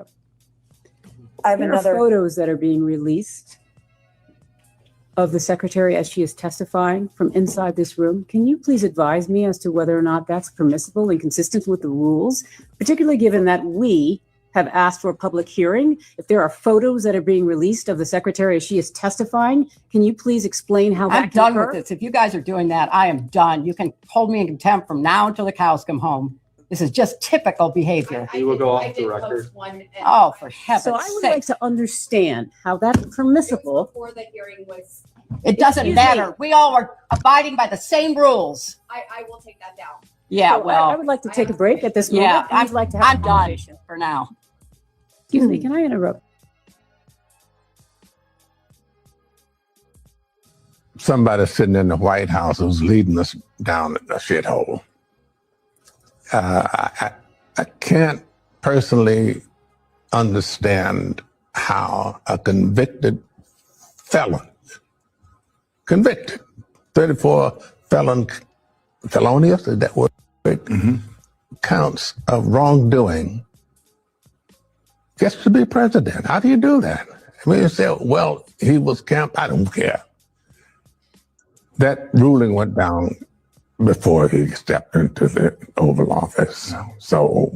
interrupt? I have There another are photos that are being released of the secretary as she is testifying from inside this room. Can you please advise me as to whether or not that's permissible and consistent with the rules, particularly given that we have asked for a public hearing? If there are photos that are being released of the secretary as she is testifying, can you please explain how that I'm can done occur? with this. If you guys are doing that, I am done. You can hold me in contempt from now until the cows come home. This is just typical behavior. We will go off the record. Oh, for heaven's So I would sake. like to understand how that's permissible. before the hearing was. It doesn't Excuse matter. me. We all are abiding by the same rules. I will take that down. Yeah, So I well, would like to take a break at this moment. yeah, I would like to have I'm a done conversation. for now. Excuse me, can I interrupt? Somebody sitting in the White House who's leading us down a shithole. I can't personally understand how a convicted felon, 34 felonious, is that what counts of wrongdoing, gets to be president. How do you do that? I mean, you say, well, he was I don't care. That ruling went down before he stepped into the Oval Office. So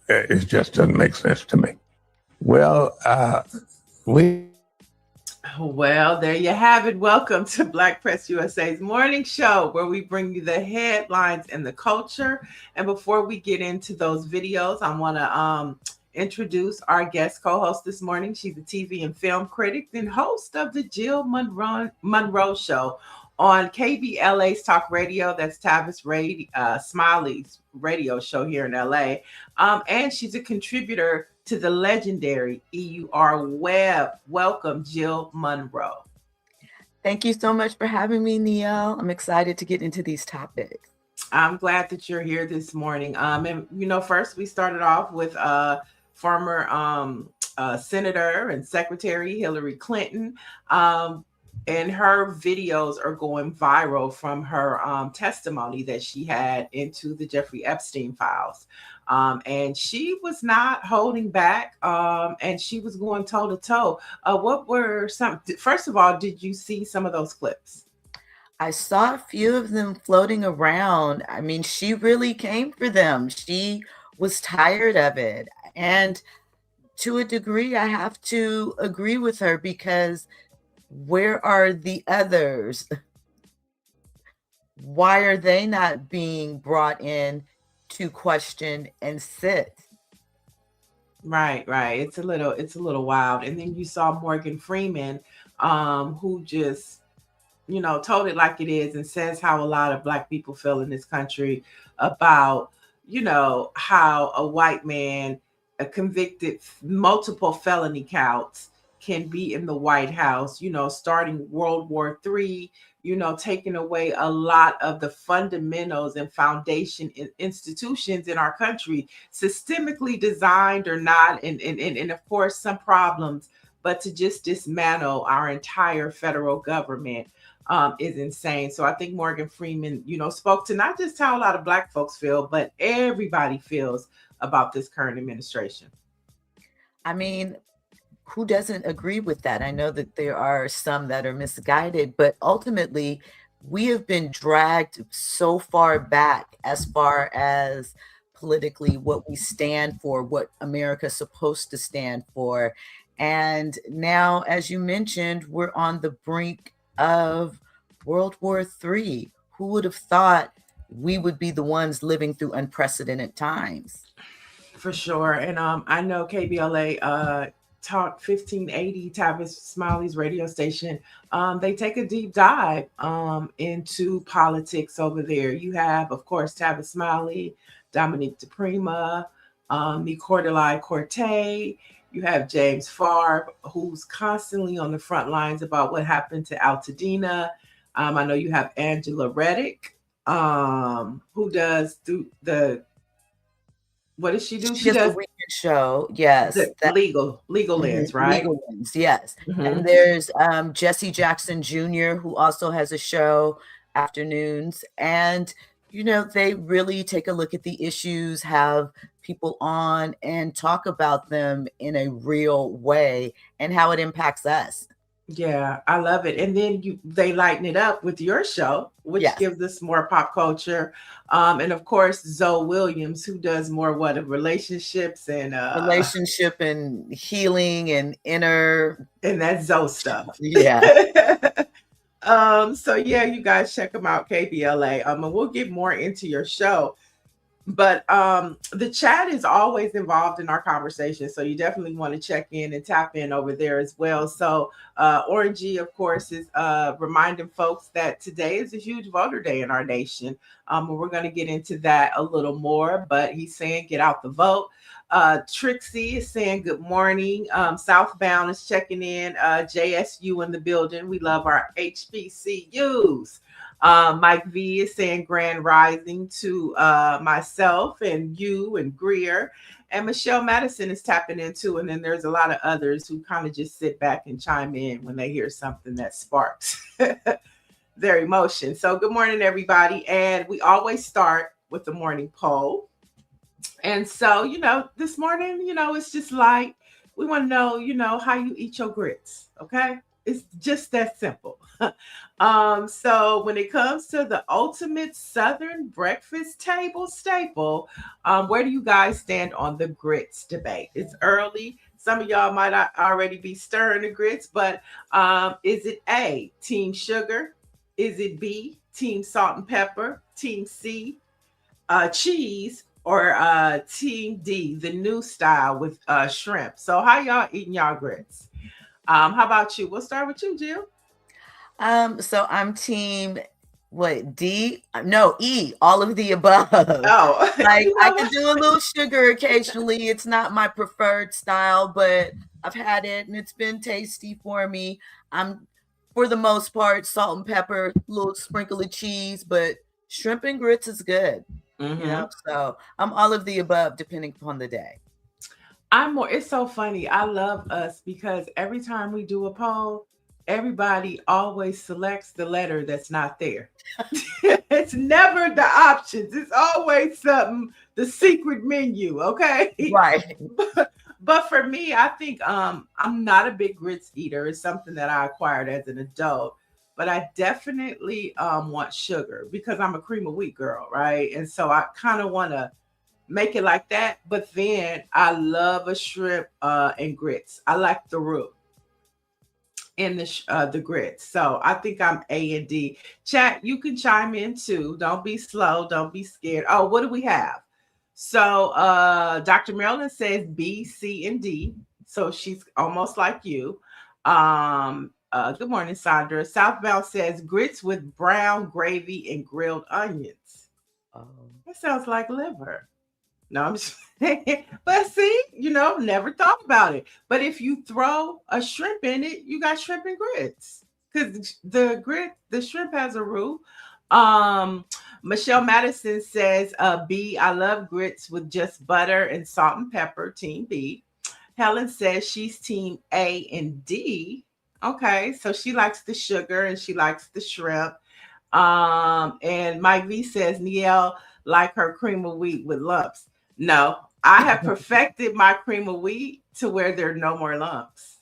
it just doesn't make sense to me. Well, Well, there you have it. Welcome to Black Press USA's morning show, where we bring you the headlines and the culture. And before we get into those videos, I want to introduce our guest co-host this morning. She's a TV and film critic and host of the Jill Munroe Show on KBLA's Talk Radio. That's Tavis Smiley's radio show here in LA. And she's a contributor to the legendary EUR Web. Welcome, Jill Munroe. Thank you so much for having me, Neil. I'm excited to get into these topics. I'm glad that you're here this morning. And first we started off with former Senator and Secretary Hillary Clinton. And her videos are going viral from her testimony that she had into the Jeffrey Epstein files. And she was not holding back, and she was going toe to toe. What were first of all, did you see some of those clips? I saw a few of them floating around. I mean, she really came for them. She was tired of it. And to a degree, I have to agree with her, because where are the others? Why are they not being brought in to question and sit? Right. It's a little wild. And then you saw Morgan Freeman, who just, told it like it is and says how a lot of Black people feel in this country about, how a white man, a convicted multiple felony counts, can be in the White House, starting World War III, taking away a lot of the fundamentals and foundation institutions in our country, systemically designed or not, and of course some problems, but to just dismantle our entire federal government is insane. So I think Morgan Freeman, spoke to not just how a lot of Black folks feel, but everybody feels about this current administration. I mean, who doesn't agree with that? I know that there are some that are misguided, but ultimately we have been dragged so far back as far as politically what we stand for, what America's supposed to stand for. And now, as you mentioned, we're on the brink of World War III. Who would have thought we would be the ones living through unprecedented times? For sure. And I know KBLA Talk 1580, Tavis Smiley's radio station, they take a deep dive into politics over there. You have, of course, Tavis Smiley, Dominique DePrima, Nicordelai Corte. You have James Farr, who's constantly on the front lines about what happened to Altadena. I know you have Angela Reddick, who does what does she do? She does the weekend show, yes. Legal Lens, right? Legal Lens, yes. Mm-hmm. And there's Jesse Jackson Jr., who also has a show, Afternoons. And, they really take a look at the issues, have people on and talk about them in a real way and how it impacts us. Yeah, I love it. And then they lighten it up with your show, which Yes. gives us more pop culture. And of course, Zoe Williams, who does more of relationships and Relationship and healing and inner. and that Zoe stuff. Yeah. So yeah, you guys check them out, KBLA. And we'll get more into your show. But the chat is always involved in our conversation, so you definitely want to check in and tap in over there as well. So Orangey, of course, is reminding folks that today is a huge voter day in our nation. And we're going to get into that a little more, but he's saying get out the vote. Trixie is saying good morning. Southbound is checking in. JSU in the building. We love our HBCUs. Mike V is saying grand rising to myself and you and Greer, and Michelle Madison is tapping into, and then there's a lot of others who kind of just sit back and chime in when they hear something that sparks their emotion. So good morning, everybody. And we always start with the morning poll. And so, this morning, it's just like, we want to know, how you eat your grits. Okay. It's just that simple. So when it comes to the ultimate Southern breakfast table staple, where do you guys stand on the grits debate? It's early. Some of y'all might already be stirring the grits, but is it A, team sugar? Is it B, team salt and pepper? Team C, cheese? Or team D, the new style with shrimp? So how y'all eating y'all grits? How about you? We'll start with you, Jill. So I'm team D? No, E, all of the above. Oh, like I can do a little sugar occasionally. It's not my preferred style, but I've had it and it's been tasty for me. I'm, for the most part, salt and pepper, a little sprinkle of cheese, but shrimp and grits is good. Mm-hmm. So I'm all of the above depending upon the day. It's so funny. I love us because every time we do a poll, everybody always selects the letter that's not there. It's never the options. It's always something, the secret menu. Okay. Right. But for me, I think I'm not a big grits eater. It's something that I acquired as an adult. But I definitely want sugar because I'm a cream of wheat girl, right? And so I kind of want to make it like that. But then I love a shrimp and grits. I like the roux in the grits. So I think I'm A and D. Chat, you can chime in too. Don't be slow. Don't be scared. Oh, what do we have? So Dr. Marilyn says B, C, and D. So she's almost like you. Good morning, Sandra. Southbound says grits with brown gravy and grilled onions. That sounds like liver. No, I'm just but see, never thought about it. But if you throw a shrimp in it, you got shrimp and grits. Because the shrimp has a roux. Michelle Madison says B, I love grits with just butter and salt and pepper, team B. Helen says she's team A and D. Okay, so she likes the sugar and she likes the shrimp. And Mike V says Nielle like her cream of wheat with lumps. No, I have perfected my cream of wheat to where there are no more lumps.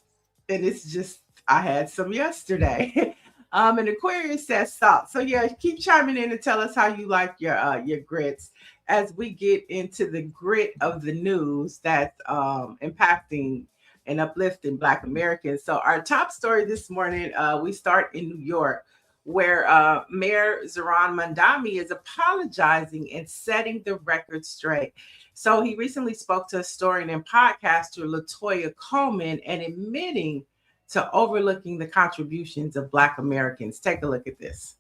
And it's just, I had some yesterday. And Aquarius says salt. So yeah, keep chiming in and tell us how you like your grits as we get into the grit of the news that's impacting and uplifting Black Americans. So our top story this morning, we start in New York, where Mayor Zohran Mamdani is apologizing and setting the record straight. So he recently spoke to historian and podcaster LaToya Coleman and admitting to overlooking the contributions of Black Americans. Take a look at this.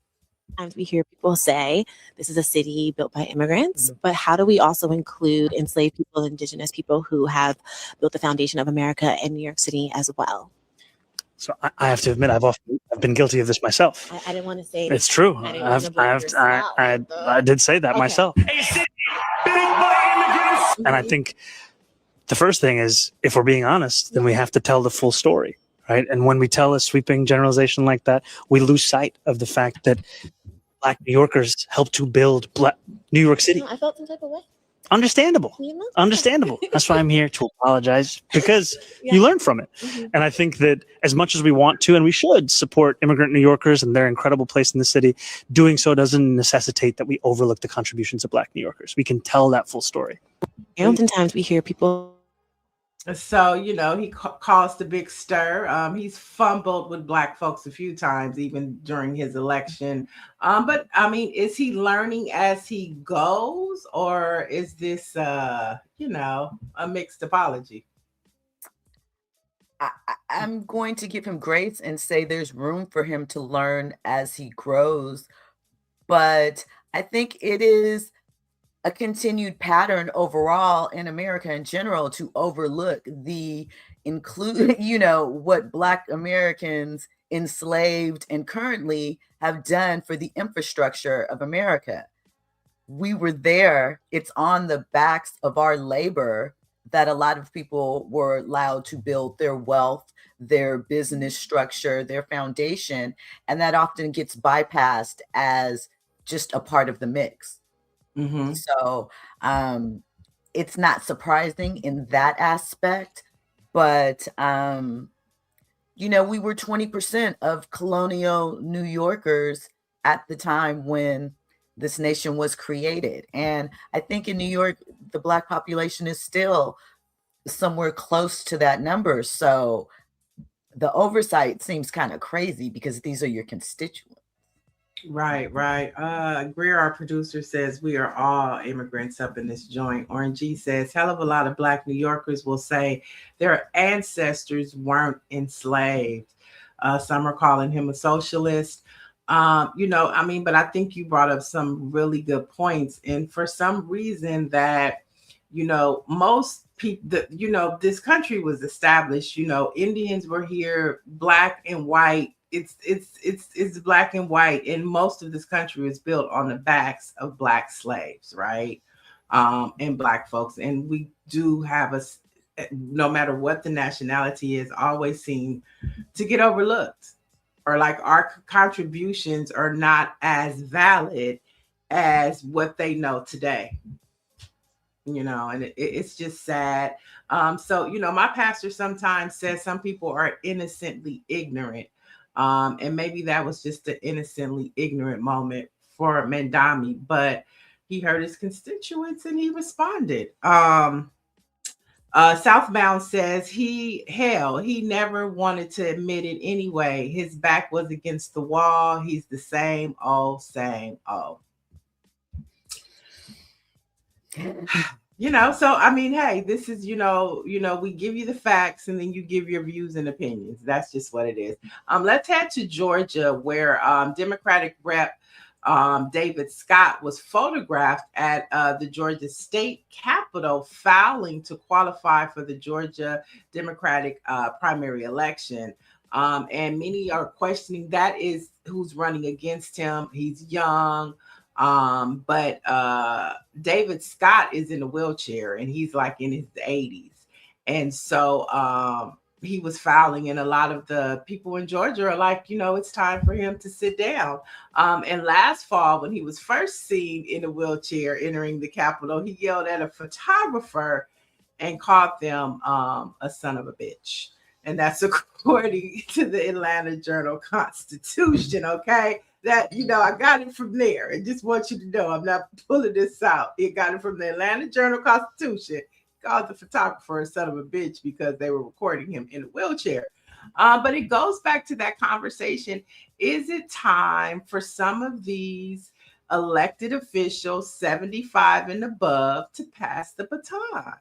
Sometimes we hear people say this is a city built by immigrants, but how do we also include enslaved people, indigenous people who have built the foundation of America in New York City as well? So I have to admit, I've been guilty of this myself. I didn't want to say it's true. I did say that myself. And I think the first thing is, if we're being honest, then we have to tell the full story, right? And when we tell a sweeping generalization like that, we lose sight of the fact that Black New Yorkers helped to build New York City. I felt some type of way. Understandable. You know? Understandable. That's why I'm here to apologize, because Yeah. you learn from it. Mhm. And I think that as much as we want to and we should support immigrant New Yorkers and their incredible place in the city, doing so doesn't necessitate that we overlook the contributions of Black New Yorkers. We can tell that full story. Oftentimes we hear people. So, you know, he caused a big stir. He's fumbled with Black folks a few times, even during his election. But I mean, is he learning as he goes, or is this, you know, a mixed apology? I'm going to give him grace and say there's room for him to learn as he grows. But I think it is a continued pattern overall in America in general to overlook the you know, what Black Americans enslaved and currently have done for the infrastructure of America. We were there. It's on the backs of our labor that a lot of people were allowed to build their wealth, their business structure, their foundation, and that often gets bypassed as just a part of the mix. Mm-hmm. So it's not surprising in that aspect, but you know, we were 20% of colonial New Yorkers at the time when this nation was created. And I think in New York, the Black population is still somewhere close to that number. So the oversight seems kind of crazy because these are your constituents. Right, right. Greer, our producer, says we are all immigrants up in this joint. Orange G says hell of a lot of Black New Yorkers will say their ancestors weren't enslaved. Some are calling him a socialist. You know, I mean, but I think you brought up some really good points. And for some reason that, you know, most people, you know, this country was established, you know, Indians were here, Black and white. It's Black and white, and most of this country is built on the backs of Black slaves, right? And Black folks, and we do have no matter what the nationality is, always seem to get overlooked, or like our contributions are not as valid as what they know today. You know, and it's just sad. So, you know, my pastor sometimes says some people are innocently ignorant. And maybe that was just an innocently ignorant moment for Mandami, but he heard his constituents and he responded. Southbound says he never wanted to admit it anyway. His back was against the wall. He's the same old. You know, so I mean, hey, this is, you know, we give you the facts and then you give your views and opinions. That's just what it is. Let's head to Georgia, where Democratic Rep David Scott was photographed at the Georgia State Capitol, fouling to qualify for the Georgia Democratic primary election. And many are questioning that is who's running against him. He's young. But David Scott is in a wheelchair and he's like in his 80s. And so he was fouling, and a lot of the people in Georgia are like, you know, it's time for him to sit down. And last fall, when he was first seen in a wheelchair entering the Capitol, he yelled at a photographer and called them a son of a bitch. And that's according to the Atlanta Journal-Constitution, okay? That, you know, I got it from there. I just want you to know I'm not pulling this out. It got it from the Atlanta Journal-Constitution. Called the photographer a son of a bitch because they were recording him in a wheelchair. But it goes back to that conversation. Is it time for some of these elected officials, 75 and above, to pass the baton?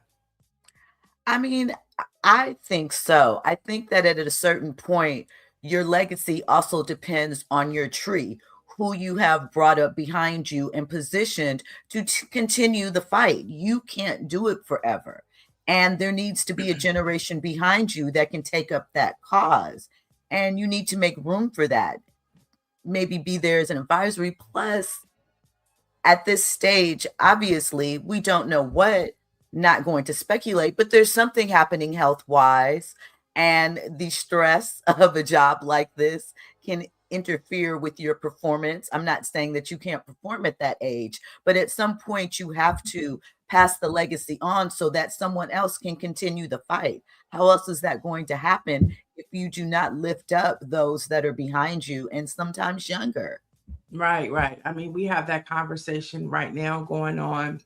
I mean, I think so. I think that at a certain point, your legacy also depends on your tree, who you have brought up behind you and positioned to continue the fight. You can't do it forever. And there needs to be a generation behind you that can take up that cause. And you need to make room for that. Maybe be there as an advisory. Plus, at this stage, obviously, we don't know what, not going to speculate, but there's something happening health-wise. And the stress of a job like this can interfere with your performance. I'm not saying that you can't perform at that age, but at some point you have to pass the legacy on so that someone else can continue the fight. How else is that going to happen if you do not lift up those that are behind you and sometimes younger? Right. I mean, we have that conversation right now going on,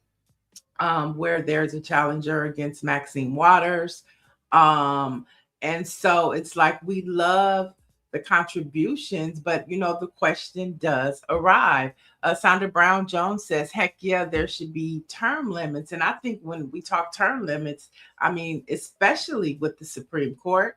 where there's a challenger against Maxine Waters. And so it's like we love the contributions, but the question does arrive. Sandra Brown Jones says, heck yeah, there should be term limits. And I think when we talk term limits, I mean, especially with the Supreme Court.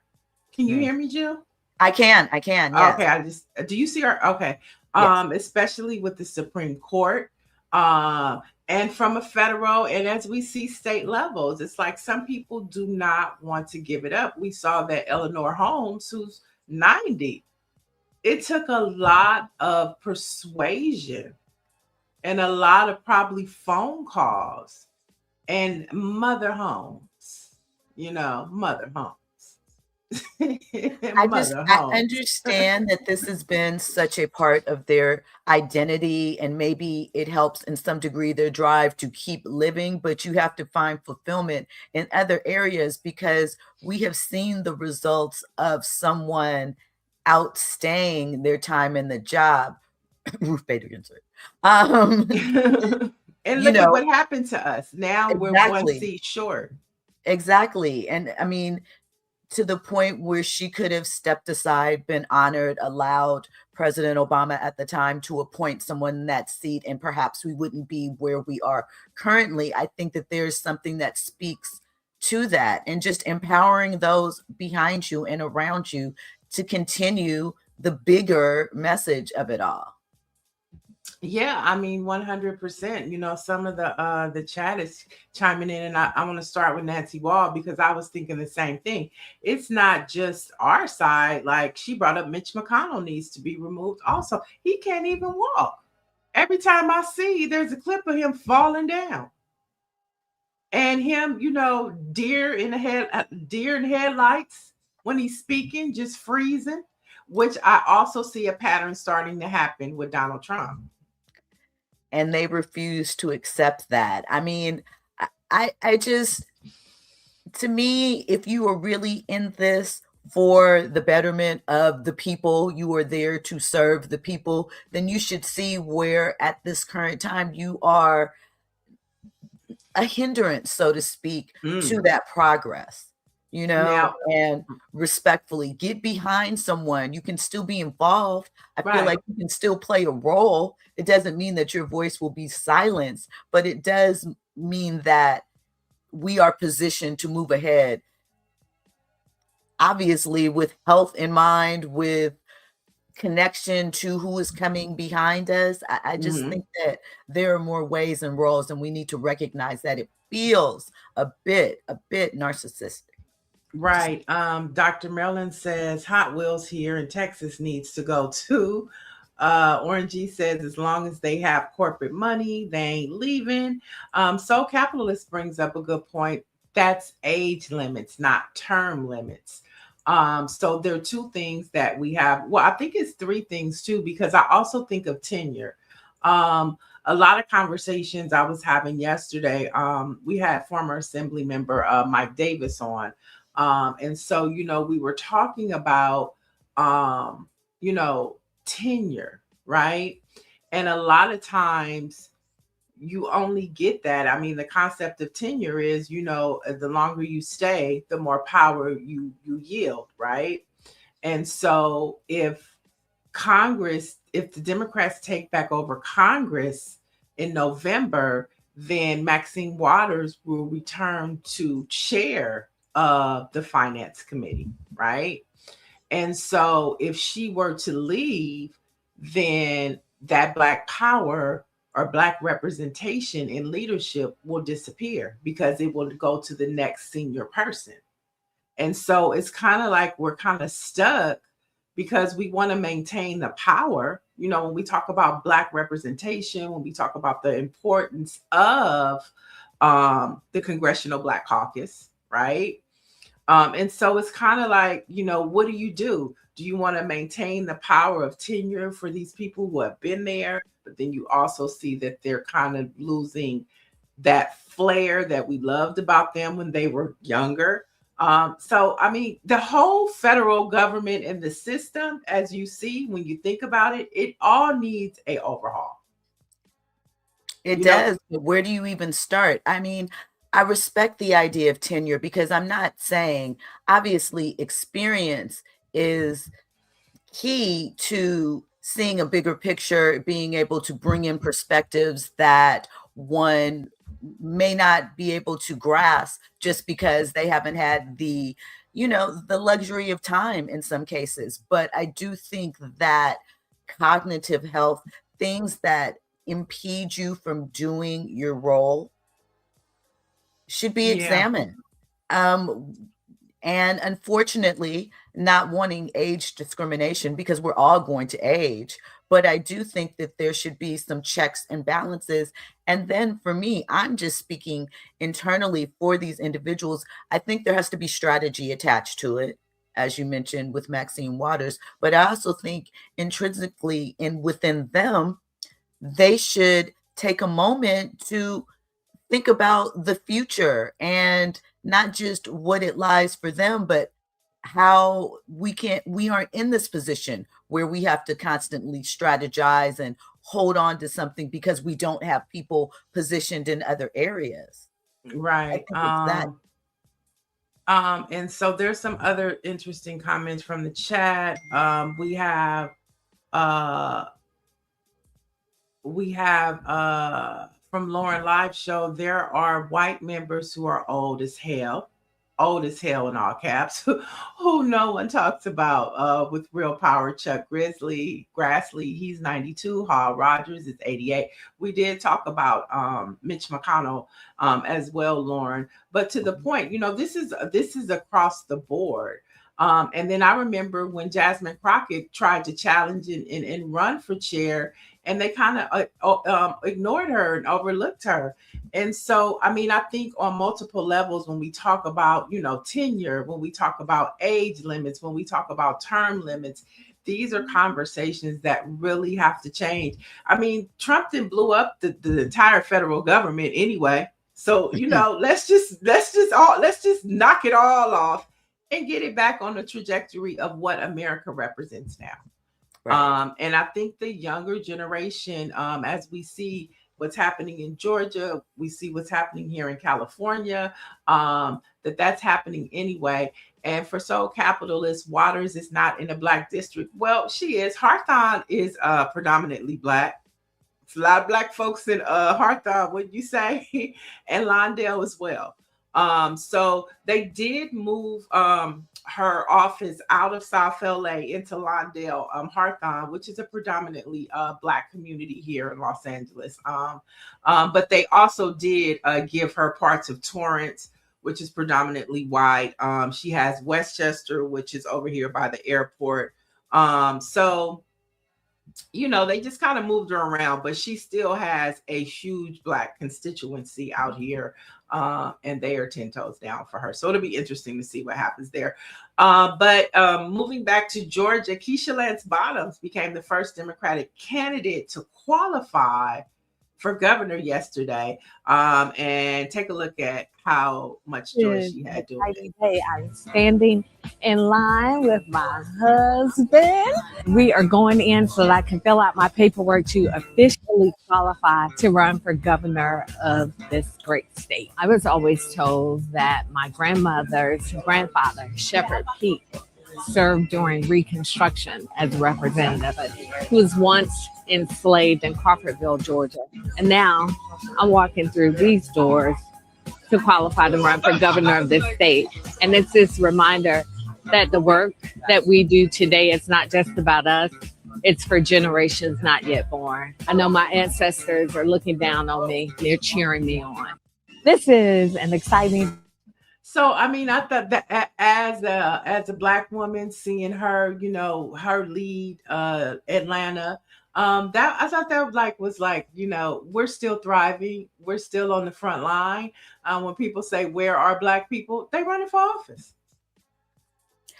Can you hear me, Jill? I can. Yes. Okay. Do you see her? Okay. Yes. Especially with the Supreme Court, and from a federal, and as we see state levels, it's like some people do not want to give it up. We saw that Eleanor Holmes, who's 90, it took a lot of persuasion and a lot of probably phone calls and Mother Holmes. I understand that this has been such a part of their identity, and maybe it helps in some degree their drive to keep living, but you have to find fulfillment in other areas, because we have seen the results of someone outstaying their time in the job. Ruth Bader Ginsburg. And look at what happened to us. Now we're one seat short. Exactly. And I mean, to the point where she could have stepped aside, been honored, allowed President Obama at the time to appoint someone in that seat, and perhaps we wouldn't be where we are currently. I think that there's something that speaks to that, and just empowering those behind you and around you to continue the bigger message of it all. Yeah, I mean, 100%. Some of the chat is chiming in, and I want to start with Nancy Wall, because I was thinking the same thing. It's not just our side. Like, she brought up Mitch McConnell needs to be removed also. He can't even walk. Every time I see, there's a clip of him falling down. And him, deer in headlights when he's speaking, just freezing, which I also see a pattern starting to happen with Donald Trump. And they refuse to accept that. I mean, I just, to me, if you are really in this for the betterment of the people, you are there to serve the people, then you should see where at this current time you are a hindrance, so to speak, to that progress. And respectfully get behind someone. You can still be involved. I feel like you can still play a role. It doesn't mean that your voice will be silenced, but it does mean that we are positioned to move ahead. Obviously, with health in mind, with connection to who is coming behind us. I just think that there are more ways and roles, and we need to recognize that it feels a bit narcissistic. Right. Dr. Merlin says Hot Wheels here in Texas needs to go too. Orangey says as long as they have corporate money, they ain't leaving. So Capitalist brings up a good point. That's age limits, not term limits. So there are two things that we have. Well, I think it's three things too, because I also think of tenure. A lot of conversations I was having yesterday, we had former Assembly member Mike Davis on. And so, we were talking about, tenure, right? And a lot of times you only get that. I mean, the concept of tenure is, the longer you stay, the more power you yield, right? And so if the Democrats take back over Congress in November, then Maxine Waters will return to chair of the Finance Committee, right? And so if she were to leave, then that Black power or Black representation in leadership will disappear, because it will go to the next senior person. And so it's kind of like we're kind of stuck, because we want to maintain the power. When we talk about Black representation, when we talk about the importance of the Congressional Black Caucus, right? And so it's kind of like, what do? Do you want to maintain the power of tenure for these people who have been there? But then you also see that they're kind of losing that flair that we loved about them when they were younger. So, I mean, the whole federal government and the system, as you see, when you think about it, it all needs a overhaul. It You know? does. But where do you even start? I mean, I respect the idea of tenure because I'm not saying, obviously, experience is key to seeing a bigger picture, being able to bring in perspectives that one may not be able to grasp just because they haven't had the, the luxury of time in some cases. But I do think that cognitive health, things that impede you from doing your role, should be Yeah. examined. And unfortunately, not wanting age discrimination, because we're all going to age, but I do think that there should be some checks and balances. And then for me, I'm just speaking internally for these individuals. I think there has to be strategy attached to it, as you mentioned with Maxine Waters. But I also think intrinsically and within them, they should take a moment to think about the future and not just what it lies for them, but how we aren't in this position where we have to constantly strategize and hold on to something because we don't have people positioned in other areas. Right. It's that. And so there's some other interesting comments from the chat. We have from Lauren Live Show, there are white members who are old as hell in all caps, who no one talks about with real power. Chuck Grassley, he's 92. Hall Rogers is 88. We did talk about Mitch McConnell as well, Lauren. But to the point, this is across the board. And then I remember when Jasmine Crockett tried to challenge and run for chair, and they kind of ignored her and overlooked her. And so, I mean, I think on multiple levels, when we talk about, tenure, when we talk about age limits, when we talk about term limits, these are conversations that really have to change. I mean, Trump then blew up the entire federal government anyway. So, let's just knock it all off and get it back on the trajectory of what America represents now. Right. And I think the younger generation, as we see what's happening in Georgia, we see what's happening here in California, that's happening anyway. And for Soul Capitalist, Waters is not in a Black district. Well, she is. Hawthorne is predominantly Black. It's a lot of Black folks in Hawthorne, wouldn't you say? And Lawndale as well. So they did move her office out of South LA into Lawndale, Hawthorne, which is a predominantly Black community here in Los Angeles. But they also did give her parts of Torrance, which is predominantly white. She has Westchester, which is over here by the airport. So they just kind of moved her around, but she still has a huge Black constituency out here. And they are 10 toes down for her. So it'll be interesting to see what happens there. But moving back to Georgia, Keisha Lance Bottoms became the first Democratic candidate to qualify for governor yesterday. And take a look at how much joy she had doing it. Hey, I'm standing in line with my husband. We are going in so that I can fill out my paperwork to officially qualify to run for governor of this great state. I was always told that my grandmother's grandfather, Shepherd Pete, served during Reconstruction as a representative. He was once enslaved in Crawfordville, Georgia. And now I'm walking through these doors to qualify to run for governor of this state. And it's this reminder that the work that we do today is not just about us. It's for generations not yet born. I know my ancestors are looking down on me. They're cheering me on. This is an exciting. So, I mean, I thought that as a Black woman, seeing her, her lead Atlanta, I thought that was like, we're still thriving. We're still on the front line. When people say, where are Black people? They running for office.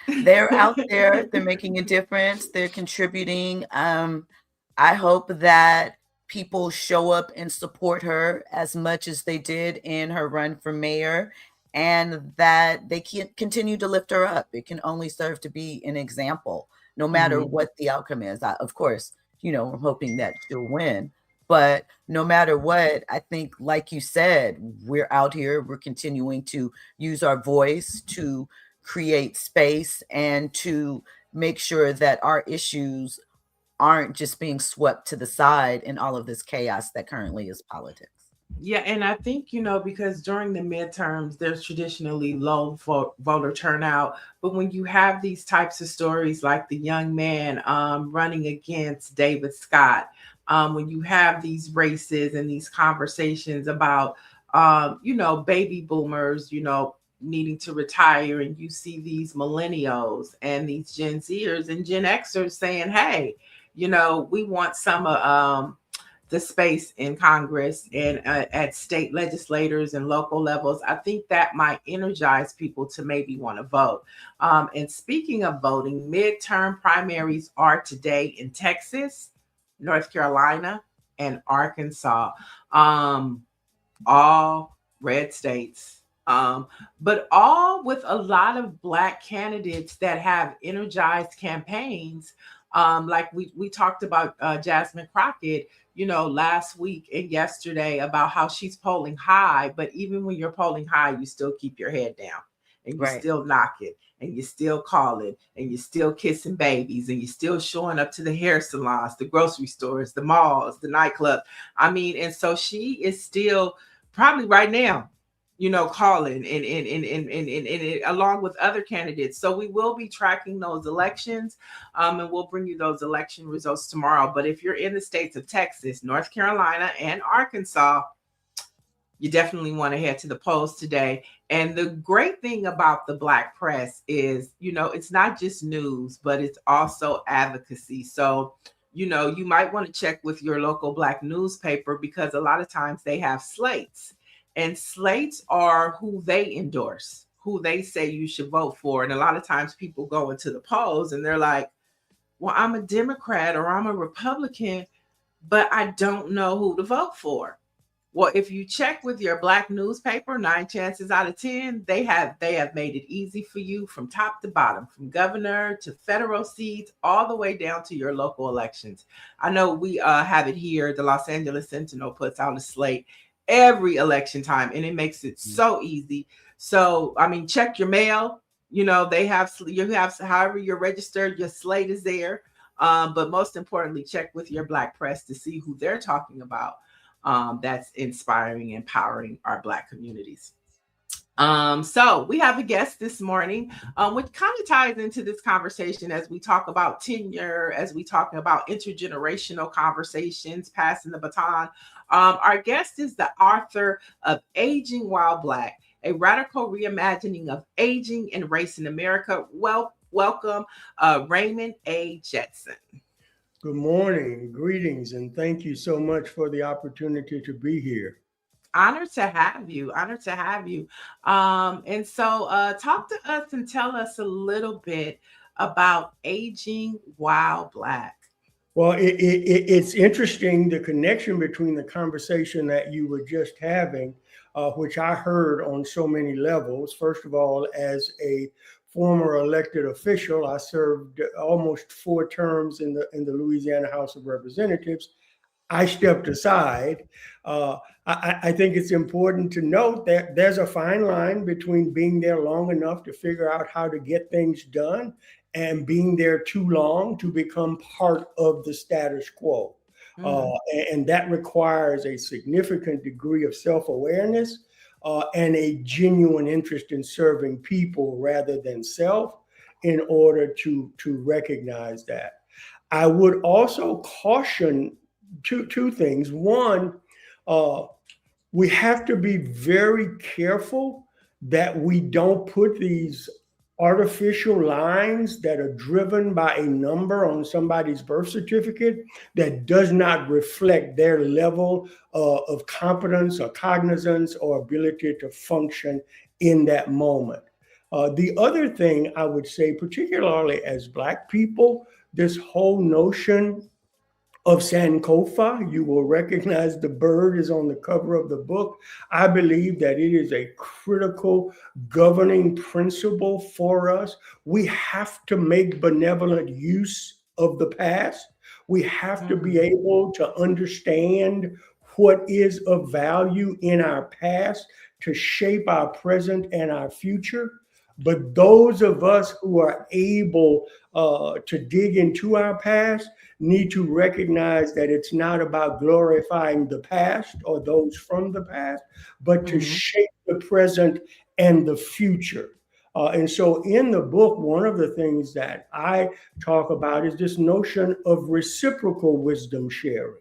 They're out there. They're making a difference. They're contributing. I hope that people show up and support her as much as they did in her run for mayor, and that they can continue to lift her up. It can only serve to be an example, no matter what the outcome is. Of course, you know, I'm hoping that she'll win. But no matter what, I think, like you said, we're out here, we're continuing to use our voice to create space and to make sure that our issues aren't just being swept to the side in all of this chaos that currently is politics. Yeah, and I think, you know, because during the midterms, there's traditionally low voter turnout. But when you have these types of stories like the young man running against David Scott, when you have these races and these conversations about, you know, baby boomers, you know, needing to retire, and you see these millennials and these Gen Zers and Gen Xers saying, hey, you know, we want some of the space in Congress and at state legislators and local levels. I think that might energize people to maybe want to vote. And speaking of voting, midterm primaries are today in Texas, North Carolina, and Arkansas, all red states, but all with a lot of Black candidates that have energized campaigns. Like we talked about Jasmine Crockett, you know, last week and yesterday about how she's polling high, but even when you're polling high, you still keep your head down and you still knock it and you're still calling and you're still kissing babies and you're still showing up to the hair salons, the grocery stores, the malls, the nightclubs. I mean, and so she is still probably right now, you know, calling and along with other candidates. So we will be tracking those elections, and we'll bring you those election results tomorrow. But if you're in the states of Texas, North Carolina, and Arkansas, you definitely want to head to the polls today. And the great thing about the Black press is, you know, it's not just news, but it's also advocacy. So, you know, you might want to check with your local Black newspaper because a lot of times they have slates. And slates are who they endorse, who they say you should vote for. And a lot of times people go into the polls and they're like, well, I'm a Democrat or I'm a Republican, but I don't know who to vote for. Well, if you check with your Black newspaper, 9 chances out of 10, they have made it easy for you from top to bottom, from governor to federal seats, all the way down to your local elections. I know we have it here. The Los Angeles Sentinel puts out a slate every election time, and it makes it so easy. So, I mean, check your mail. You know, you have however you're registered, your slate is there. But most importantly, check with your Black press to see who they're talking about. That's inspiring, empowering our Black communities. So we have a guest this morning, which kind of ties into this conversation as we talk about tenure, as we talk about intergenerational conversations, passing the baton. Our guest is the author of Aging While Black, a radical reimagining of aging and race in America. Welcome, Raymond A. Jetson. Good morning, greetings, and thank you so much for the opportunity to be here. Honored to have you. Honored to have you. And so talk to us and tell us a little bit about Aging While Black. Well, it's interesting, the connection between the conversation that you were just having, which I heard on so many levels. First of all, as a former elected official, I served almost 4 terms in the Louisiana House of Representatives. I stepped aside. I think it's important to note that there's a fine line between being there long enough to figure out how to get things done and being there too long to become part of the status quo. And that requires a significant degree of self-awareness and a genuine interest in serving people rather than self in order to recognize that. I would also caution two things. One, we have to be very careful that we don't put these artificial lines that are driven by a number on somebody's birth certificate that does not reflect their level of competence or cognizance or ability to function in that moment. The other thing I would say, particularly as Black people, this whole notion of Sankofa, you will recognize the bird is on the cover of the book. I believe that it is a critical governing principle for us. We have to make benevolent use of the past. We have to be able to understand what is of value in our past to shape our present and our future. But those of us who are able to dig into our past need to recognize that it's not about glorifying the past or those from the past, but to shape the present and the future. And so in the book, one of the things that I talk about is this notion of reciprocal wisdom sharing.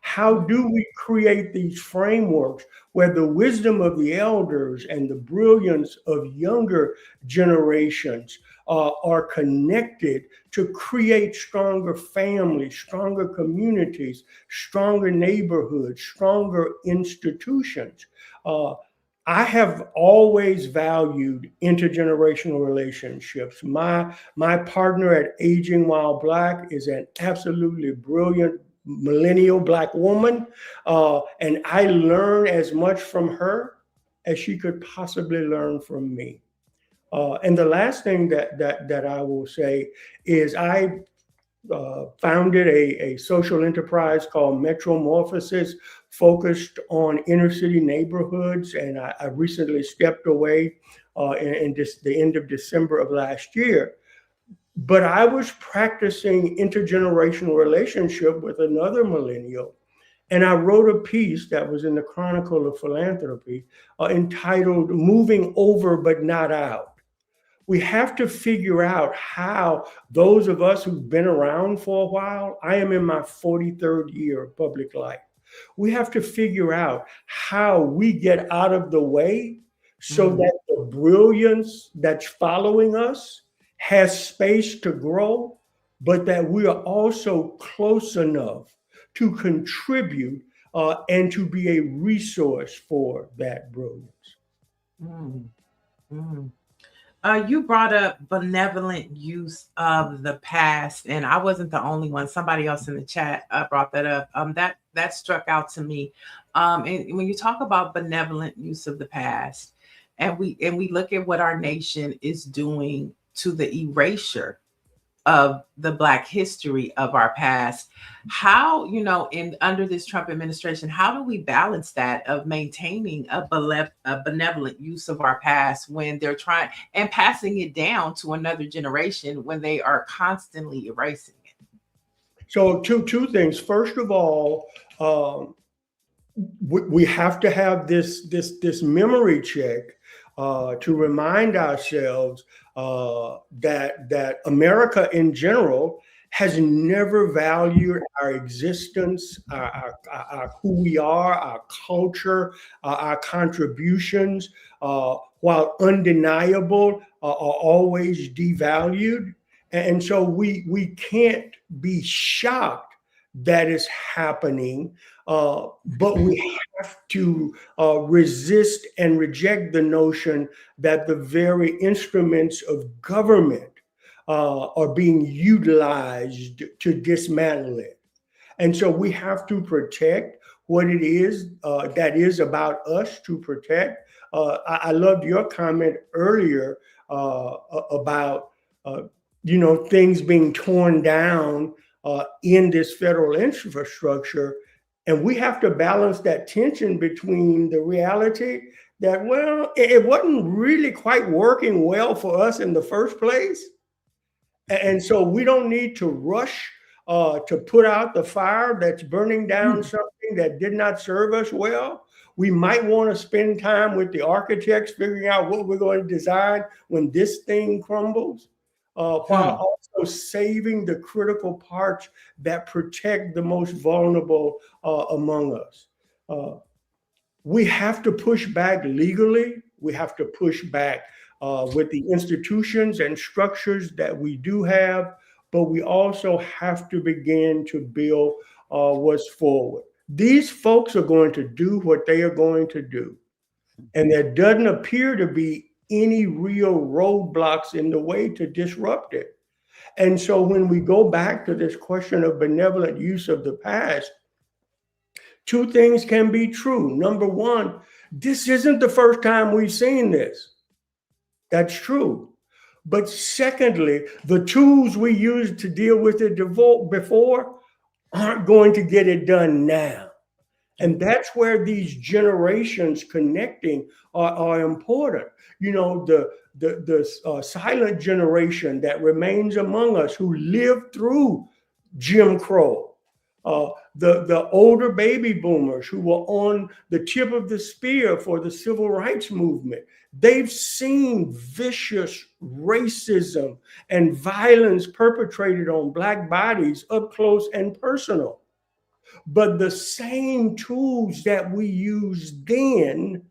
How do we create these frameworks where the wisdom of the elders and the brilliance of younger generations are connected to create stronger families, stronger communities, stronger neighborhoods, stronger institutions? I have always valued intergenerational relationships. My partner at Aging While Black is an absolutely brilliant millennial Black woman, and I learn as much from her as she could possibly learn from me. And the last thing that I will say is I founded a social enterprise called Metromorphosis, focused on inner city neighborhoods, and I recently stepped away in the end of December of last year. But I was practicing intergenerational relationship with another millennial, and I wrote a piece that was in the Chronicle of Philanthropy entitled "Moving Over But Not Out." We have to figure out how those of us who've been around for a while, I am in my 43rd year of public life, we have to figure out how we get out of the way so that the brilliance that's following us has space to grow, but that we are also close enough to contribute and to be a resource for that brilliance. You brought up benevolent use of the past, and I wasn't the only one. Somebody else in the chat brought that up. That struck out to me. And when you talk about benevolent use of the past, and we look at what our nation is doing to the erasure of the Black history of our past, how, under this Trump administration, how do we balance that of maintaining a benevolent use of our past when they're trying and passing it down to another generation when they are constantly erasing it? So two things. First of all, we have to have this memory check to remind ourselves that America in general has never valued our existence, our who we are, our culture, our contributions, while undeniable, are always devalued. And so we can't be shocked that is happening, but we have to resist and reject the notion that the very instruments of government are being utilized to dismantle it. And so we have to protect what it is that is about us to protect. I loved your comment earlier about things being torn down in this federal infrastructure. And we have to balance that tension between the reality that, well, it wasn't really quite working well for us in the first place. And so we don't need to rush to put out the fire that's burning down something that did not serve us well. We might want to spend time with the architects figuring out what we're going to design when this thing crumbles, while also saving the critical parts that protect the most vulnerable among us. We have to push back legally. We have to push back with the institutions and structures that we do have, but we also have to begin to build what's forward. These folks are going to do what they are going to do. And there doesn't appear to be any real roadblocks in the way to disrupt it. And so when we go back to this question of benevolent use of the past, two things can be true. Number one, this isn't the first time we've seen this. That's true. But secondly, the tools we used to deal with it before aren't going to get it done now. And that's where these generations connecting are important. You know, the silent generation that remains among us who lived through Jim Crow, the older baby boomers who were on the tip of the spear for the civil rights movement. They've seen vicious racism and violence perpetrated on Black bodies up close and personal. But the same tools that we used then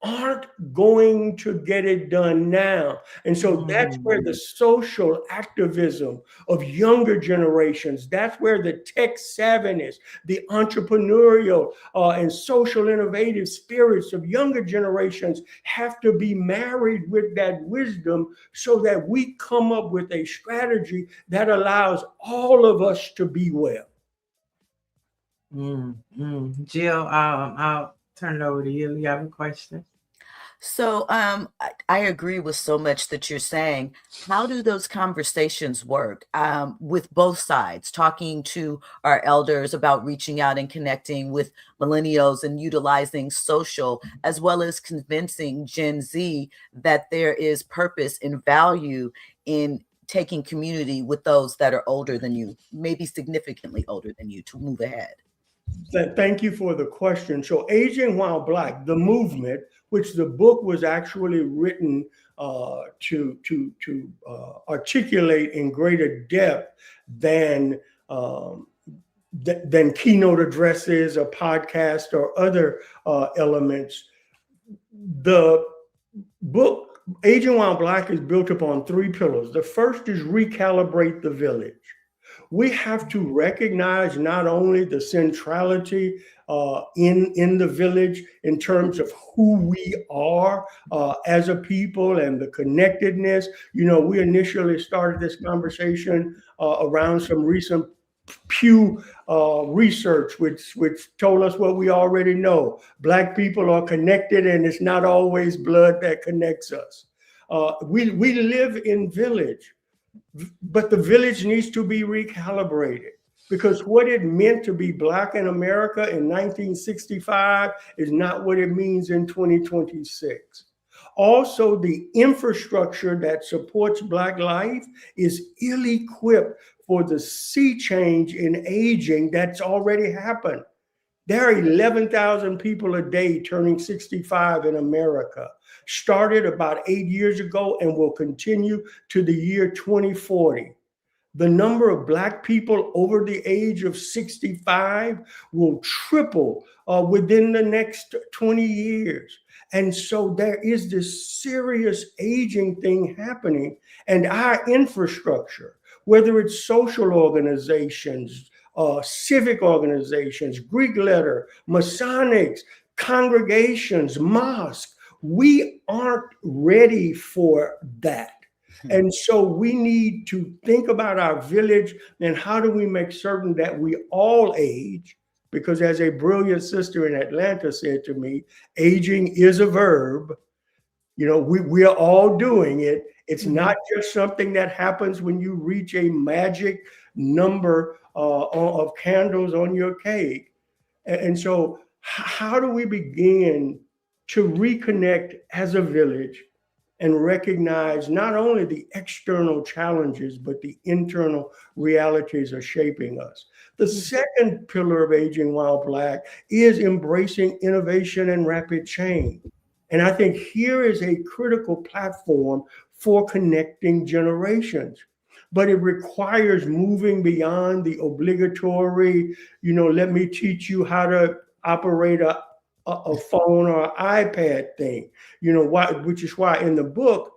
aren't going to get it done now. And so that's where the social activism of younger generations, that's where the tech savviness, the entrepreneurial and social innovative spirits of younger generations have to be married with that wisdom so that we come up with a strategy that allows all of us to be well. Jill, I'll turn it over to you. You have a question? So I agree with so much that you're saying. How do those conversations work with both sides, talking to our elders about reaching out and connecting with millennials and utilizing social, as well as convincing Gen Z that there is purpose and value in taking community with those that are older than you, maybe significantly older than you, to move ahead? Thank you for the question. So Aging While Black, the movement, which the book was actually written to articulate in greater depth than keynote addresses or podcasts or other elements. The book Aging While Black is built upon three pillars. The first is recalibrate the village. We have to recognize not only the centrality in the village in terms of who we are as a people and the connectedness. You know, we initially started this conversation around some recent Pew research, which told us what we already know. Black people are connected, and it's not always blood that connects us. We live in village. But the village needs to be recalibrated, because what it meant to be Black in America in 1965 is not what it means in 2026. Also, the infrastructure that supports Black life is ill-equipped for the sea change in aging that's already happened. There are 11,000 people a day turning 65 in America. Started about 8 years ago and will continue to the year 2040. The number of Black people over the age of 65 will triple within the next 20 years. And so there is this serious aging thing happening, and our infrastructure, whether it's social organizations, civic organizations, Greek letter, Masonics, congregations, mosques, we aren't ready for that. And so we need to think about our village and how do we make certain that we all age, because as a brilliant sister in Atlanta said to me, aging is a verb. You know, we are all doing it. It's not just something that happens when you reach a magic number of candles on your cake. And so how do we begin to reconnect as a village and recognize not only the external challenges, but the internal realities are shaping us? The second pillar of Aging While Black is embracing innovation and rapid change. And I think here is a critical platform for connecting generations. But it requires moving beyond the obligatory, you know, let me teach you how to operate a phone or an iPad thing, you know, which is why in the book,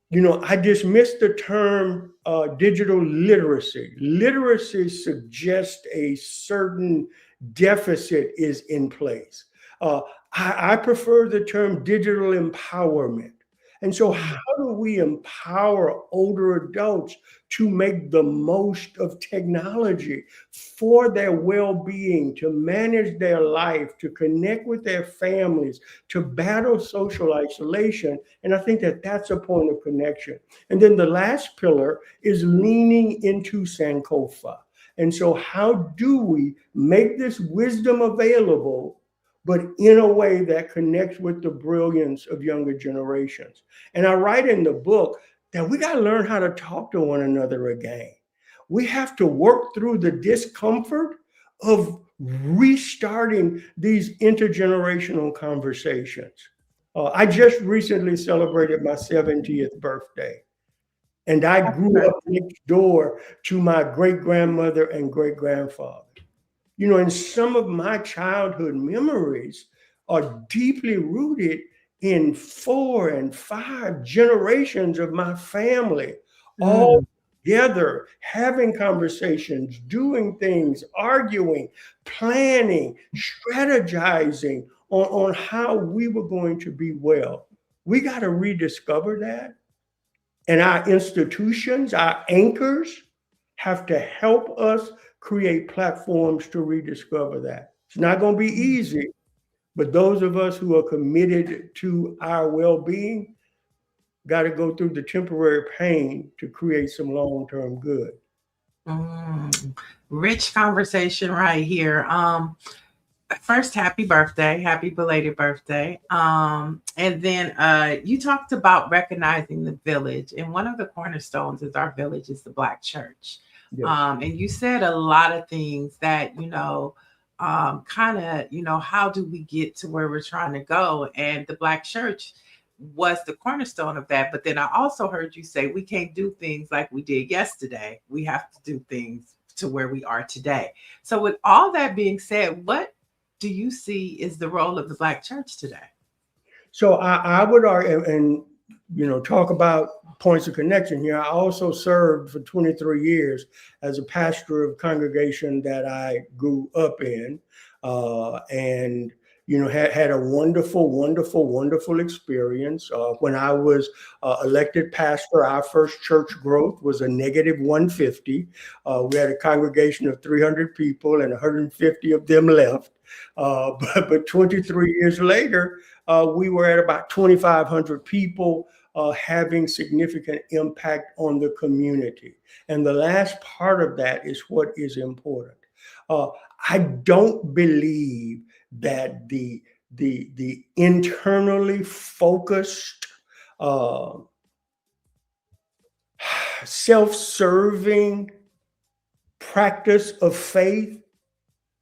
you know, I dismissed the term digital literacy. Literacy suggests a certain deficit is in place. I prefer the term digital empowerment. And so how do we empower older adults to make the most of technology for their well-being, to manage their life, to connect with their families, to battle social isolation? And I think that that's a point of connection. And then the last pillar is leaning into Sankofa. And so how do we make this wisdom available, but in a way that connects with the brilliance of younger generations? And I write in the book that we got to learn how to talk to one another again. We have to work through the discomfort of restarting these intergenerational conversations. I just recently celebrated my 70th birthday. And I grew up next door to my great-grandmother and great-grandfather. You know, and some of my childhood memories are deeply rooted in 4 and 5 generations of my family, all together, having conversations, doing things, arguing, planning, strategizing on how we were going to be well. We got to rediscover that. And our institutions, our anchors, have to help us create platforms to rediscover that. It's not going to be easy, but those of us who are committed to our well-being got to go through the temporary pain to create some long-term good. Rich conversation right here. First, happy birthday, happy belated birthday. And then you talked about recognizing the village, and one of the cornerstones is our village is the Black church. Yes. And you said a lot of things that, you know, kind of, you know, how do we get to where we're trying to go? And the Black church was the cornerstone of that. But then I also heard you say we can't do things like we did yesterday. We have to do things to where we are today. So with all that being said, what do you see is the role of the Black church today? So I would argue, and you know, talk about points of connection here. I also served for 23 years as a pastor of a congregation that I grew up in, and you know, had a wonderful experience. When I was elected pastor, our first church growth was a negative 150. We had a congregation of 300 people, and 150 of them left. But 23 years later, we were at about 2,500 people, having significant impact on the community. And the last part of that is what is important. I don't believe that the internally focused, self-serving practice of faith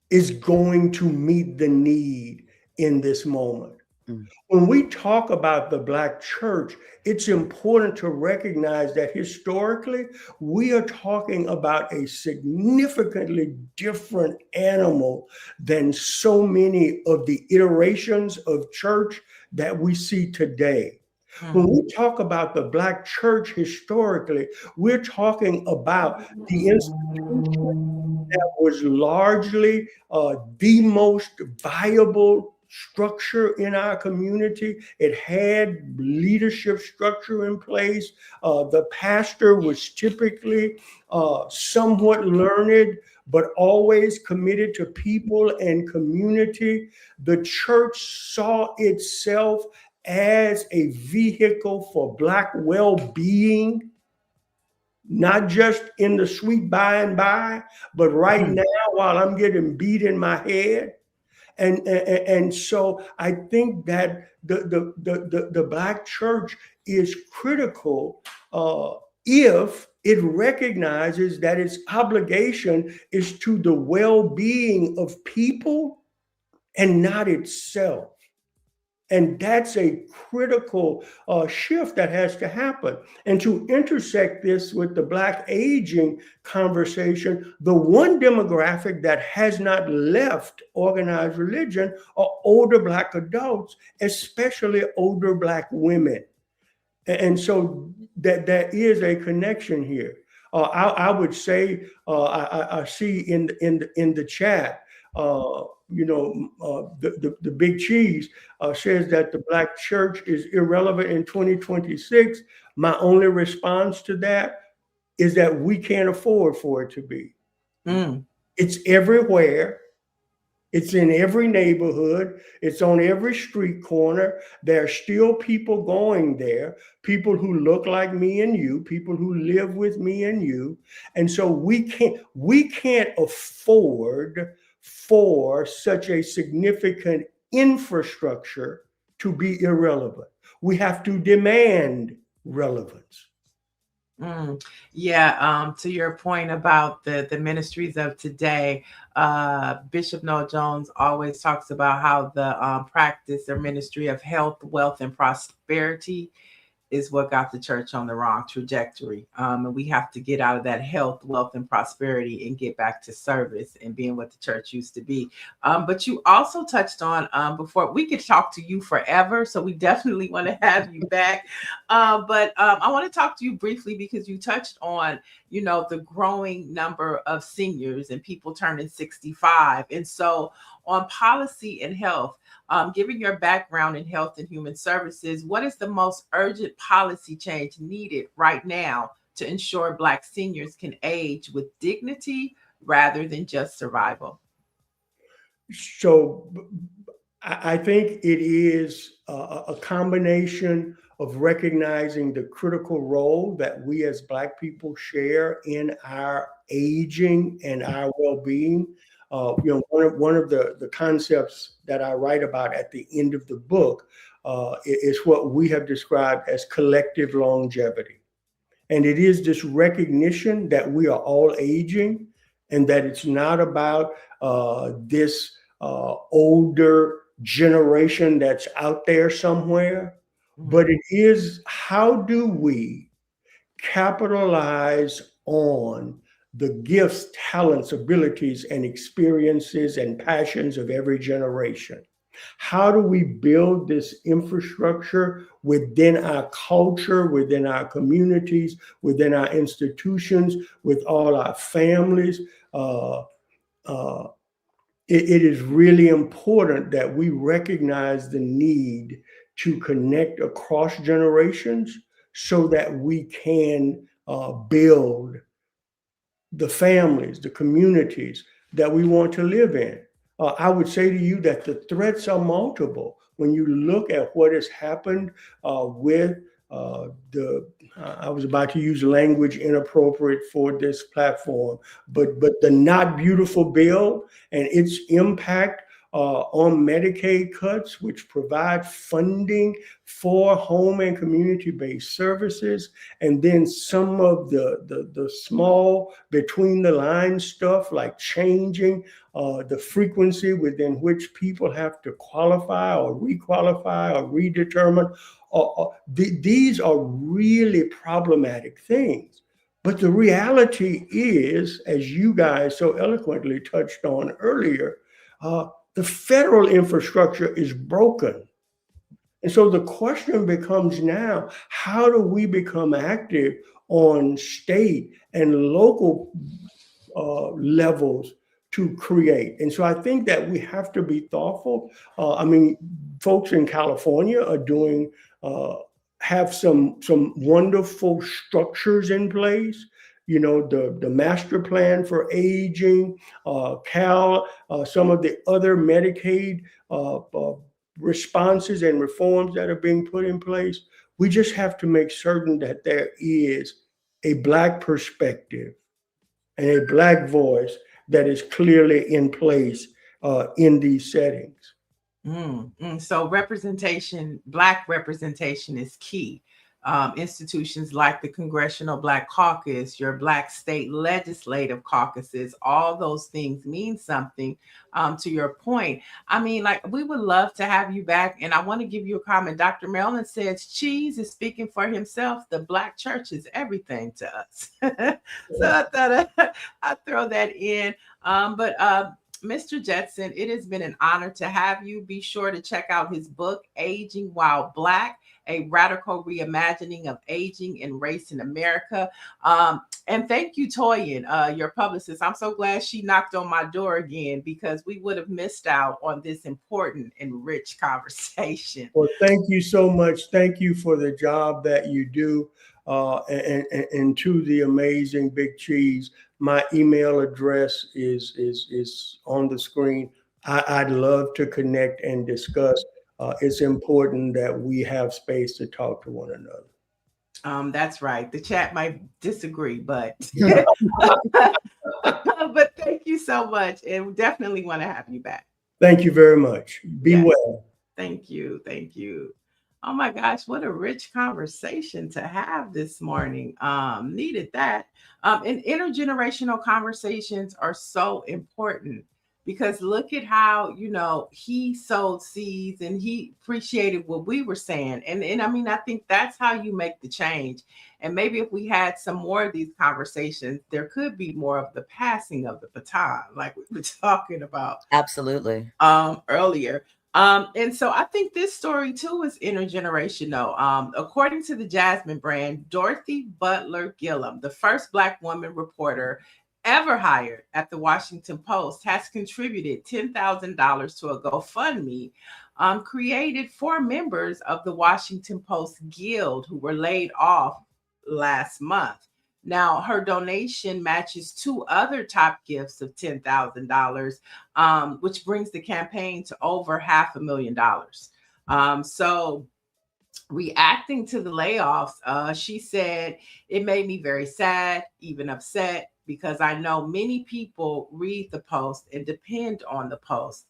is going to meet the need in this moment. When we talk about the Black church, it's important to recognize that historically, we are talking about a significantly different animal than so many of the iterations of church that we see today. When we talk about the Black church historically, we're talking about the institution that was largely the most viable structure in our community. It had leadership structure in place. The pastor was typically somewhat learned, but always committed to people and community. The church saw itself as a vehicle for Black well-being, not just in the sweet by and by, but right now while I'm getting beat in my head. And so I think that the Black church is critical if it recognizes that its obligation is to the well-being of people and not itself. And that's a critical shift that has to happen. And to intersect this with the Black aging conversation, the one demographic that has not left organized religion are older Black adults, especially older Black women. And so that there is a connection here. I would say, I see in the chat, the big cheese says that the Black church is irrelevant in 2026. My only response to that is that we can't afford for it to be. It's everywhere. It's in every neighborhood. It's on every street corner. There are still people going there, people who look like me and you, people who live with me and you. And so we can't afford for such a significant infrastructure to be irrelevant. We have to demand relevance. Yeah, to your point about the ministries of today, Bishop Noah Jones always talks about how the practice or ministry of health, wealth, and prosperity is what got the church on the wrong trajectory. And we have to get out of that health, wealth, and prosperity and get back to service and being what the church used to be. But you also touched on before, we could talk to you forever, so we definitely want to have you back. But I want to talk to you briefly because you touched on, the growing number of seniors and people turning 65. And so on policy and health, given your background in health and human services, what is the most urgent policy change needed right now to ensure Black seniors can age with dignity rather than just survival? So I think it is a combination of recognizing the critical role that we as Black people share in our aging and our well-being. One of the concepts that I write about at the end of the book is what we have described as collective longevity. And it is this recognition that we are all aging and that it's not about this older generation that's out there somewhere, but it is how do we capitalize on the gifts, talents, abilities, and experiences and passions of every generation? How do we build this infrastructure within our culture, within our communities, within our institutions, with all our families? It is really important that we recognize the need to connect across generations so that we can build the families, the communities that we want to live in. I would say to you that the threats are multiple. When you look at what has happened with I was about to use language inappropriate for this platform, but the Not Beautiful bill and its impact on Medicaid cuts, which provide funding for home and community-based services, and then some of the small between the lines stuff like changing the frequency within which people have to qualify or requalify or redetermine. These are really problematic things. But the reality is, as you guys so eloquently touched on earlier, the federal infrastructure is broken. And so the question becomes now, how do we become active on state and local levels to create? And so I think that we have to be thoughtful. Folks in California are doing, have some wonderful structures in place. The master plan for aging, some of the other Medicaid responses and reforms that are being put in place. We just have to make certain that there is a Black perspective and a Black voice that is clearly in place in these settings. So representation, Black representation is key. Institutions like the Congressional Black Caucus, your Black state legislative caucuses, all those things mean something. To your point, we would love to have you back. And I want to give you a comment. Dr. Maryland says cheese is speaking for himself. The Black church is everything to us. So I thought I'd throw that in. But Mr. Jetson, it has been an honor to have you. Be sure to check out his book, Aging While Black, A Radical Reimagining of Aging and Race in America. And thank you, Toyin, your publicist. I'm so glad she knocked on my door again, because we would have missed out on this important and rich conversation. Well, thank you so much. Thank you for the job that you do. And to the amazing Big Cheese, my email address is on the screen. I'd love to connect and discuss. It's important that we have space to talk to one another. That's right. The chat might disagree, but but thank you so much, and we definitely want to have you back. Thank you very much. Be Yes. well. Thank you. Thank you. Oh my gosh, what a rich conversation to have this morning. Needed that. And intergenerational conversations are so important, because look at how, you know, he sowed seeds and he appreciated what we were saying. And I mean, I think that's how you make the change. And maybe if we had some more of these conversations, there could be more of the passing of the baton, like we were talking about Absolutely. earlier. And so I think this story too is intergenerational. According to the Jasmine brand, Dorothy Butler Gillum, the first Black woman reporter ever hired at the Washington Post, has contributed $10,000 to a GoFundMe created for members of the Washington Post Guild who were laid off last month. Now, her donation matches two other top gifts of $10,000, which brings the campaign to over $500,000. So, reacting to the layoffs, she said, "It made me very sad, even upset, because I know many people read the Post and depend on the Post.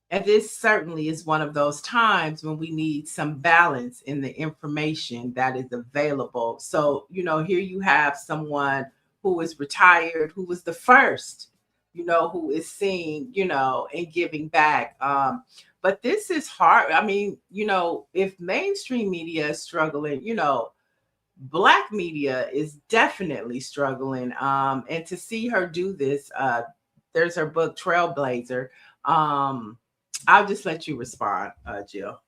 And this certainly is one of those times when we need some balance in the information that is available." So, you know, here you have someone who is retired, who was the first, you know, who is seeing, you know, and giving back. But this is hard. I mean, you know, if mainstream media is struggling, you know, Black media is definitely struggling. And to see her do this, there's her book, Trailblazer. I'll just let you respond, Jill.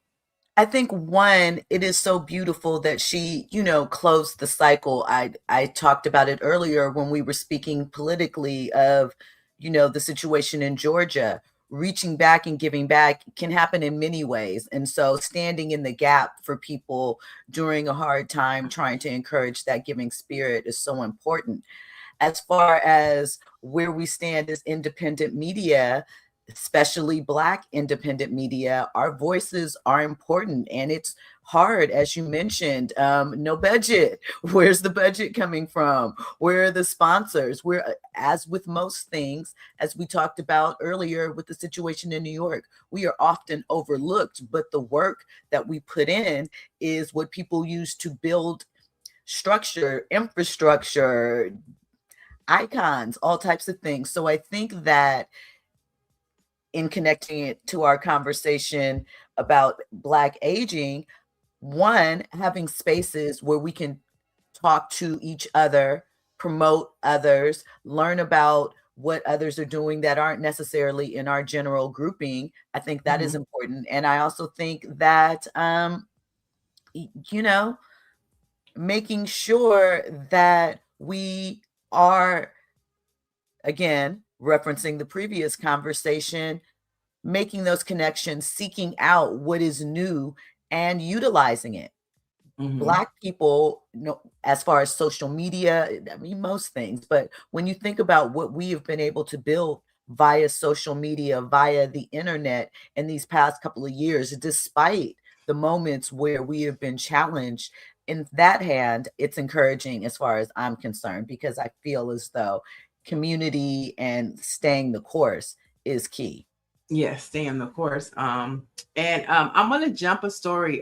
I think one, it is so beautiful that she, you know, closed the cycle. I talked about it earlier when we were speaking politically of, you know, the situation in Georgia. Reaching back and giving back can happen in many ways. And so standing in the gap for people during a hard time, trying to encourage that giving spirit is so important. As far as where we stand as independent media, especially Black independent media, our voices are important, and it's hard, as you mentioned. No budget. Where's the budget coming from? Where are the sponsors? Where, as with most things, as we talked about earlier with the situation in New York, we are often overlooked, but the work that we put in is what people use to build structure, infrastructure, icons, all types of things. So I think that in connecting it to our conversation about Black aging, one, having spaces where we can talk to each other, promote others, learn about what others are doing that aren't necessarily in our general grouping. I think that is important. And I also think that, you know, making sure that we are, again, referencing the previous conversation, making those connections, seeking out what is new and utilizing it. Black people, as far as social media, I mean, most things, but when you think about what we have been able to build via social media, via the internet in these past couple of years, despite the moments where we have been challenged, in that hand, it's encouraging as far as I'm concerned, because I feel as though community and staying the course is key. Yes, staying the course. I'm going to jump a story,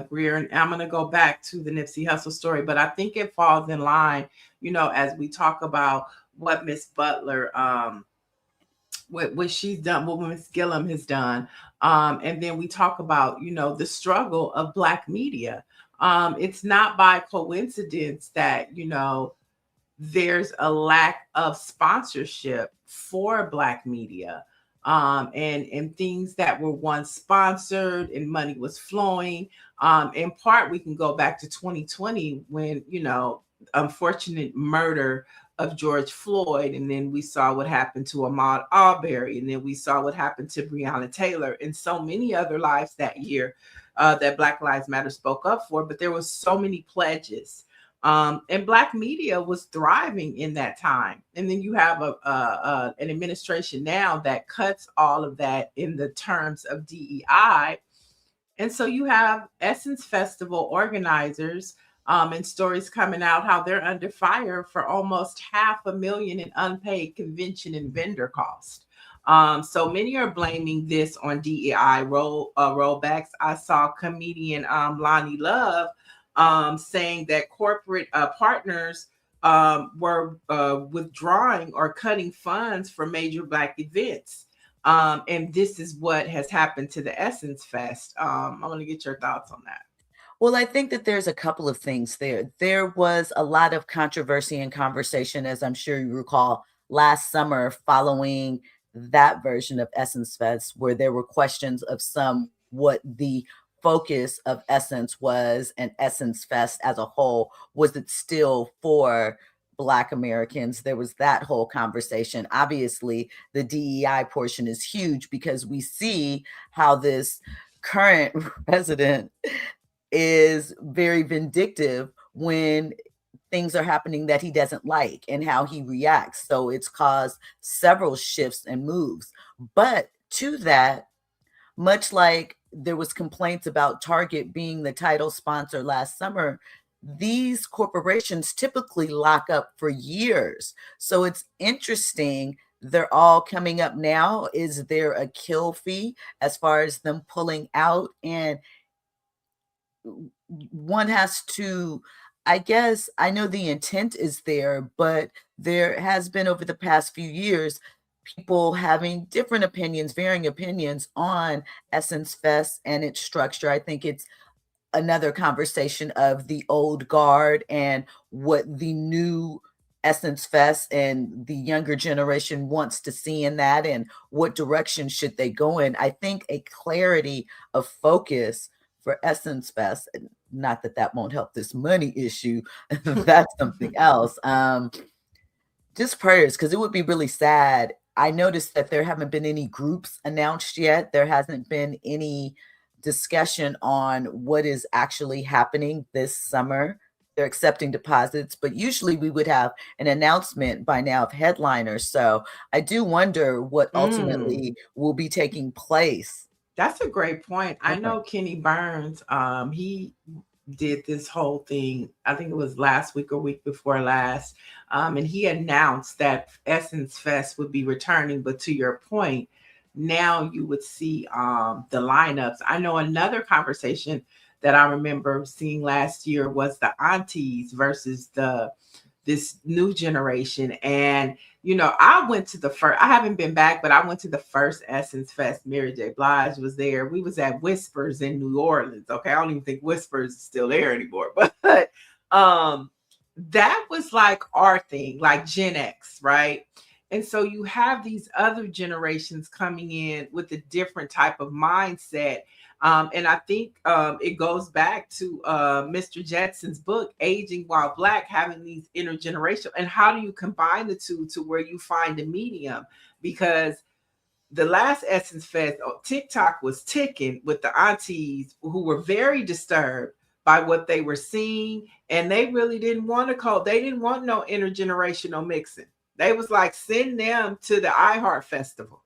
Greer, and I'm going to go back to the Nipsey Hussle story, but I think it falls in line, you know, as we talk about what Miss Butler, what she's done, what Miss Gillum has done. And then we talk about, you know, the struggle of Black media. It's not by coincidence that, you know, there's a lack of sponsorship for Black media. and things that were once sponsored and money was flowing. In part, we can go back to 2020 when, unfortunate murder of George Floyd, and then we saw what happened to Ahmaud Arbery, and then we saw what happened to Breonna Taylor, and so many other lives that year that Black Lives Matter spoke up for. But there was so many pledges, and Black media was thriving in that time. And then you have an administration now that cuts all of that in the terms of DEI, and so you have Essence Festival organizers. And stories coming out how they're under fire for almost $500,000 in unpaid convention and vendor cost. So many are blaming this on DEI rollbacks. I saw comedian Lonnie Love saying that corporate partners were withdrawing or cutting funds for major Black events. And this is what has happened to the Essence Fest. I want to get your thoughts on that. Well, I think that there's a couple of things there. There was a lot of controversy and conversation, as I'm sure you recall, last summer following that version of Essence Fest, where there were questions of what the focus of Essence was and Essence Fest as a whole. Was it still for Black Americans? There was that whole conversation. Obviously, the DEI portion is huge because we see how this current president is very vindictive when things are happening that he doesn't like and how he reacts. So it's caused several shifts and moves. But to that, much like there was complaints about Target being the title sponsor last summer, these corporations typically lock up for years. So it's interesting. They're all coming up now. Is there a kill fee as far as them pulling out? And one has to, I guess, I know the intent is there, but there has been over the past few years, people having different opinions, varying opinions on Essence Fest and its structure. I think it's another conversation of the old guard and what the new Essence Fest and the younger generation wants to see in that, and what direction should they go in. I think a clarity of focus for Essence Fest, not that that won't help this money issue, that's something else. Just prayers, because it would be really sad. I noticed that there haven't been any groups announced yet. There hasn't been any discussion on what is actually happening this summer. They're accepting deposits, but usually we would have an announcement by now of headliners. So I do wonder what ultimately will be taking place. That's a great point. I know Kenny Burns, he did this whole thing, I think it was last week or week before last, and he announced that Essence Fest would be returning. But to your point, now you would see the lineups. I know another conversation that I remember seeing last year was the aunties versus this new generation. And, I went to the first, I haven't been back, but I went to the first Essence Fest. Mary J. Blige was there. We was at Whispers in New Orleans. Okay. I don't even think Whispers is still there anymore, but that was like our thing, like Gen X, right? And so you have these other generations coming in with a different type of mindset. And I think it goes back to Mr. Jackson's book, Aging While Black, having these intergenerational. And how do you combine the two to where you find a medium? Because the last Essence Fest, TikTok was ticking with the aunties who were very disturbed by what they were seeing. And they really didn't want they didn't want no intergenerational mixing. They was like, send them to the iHeart Festival.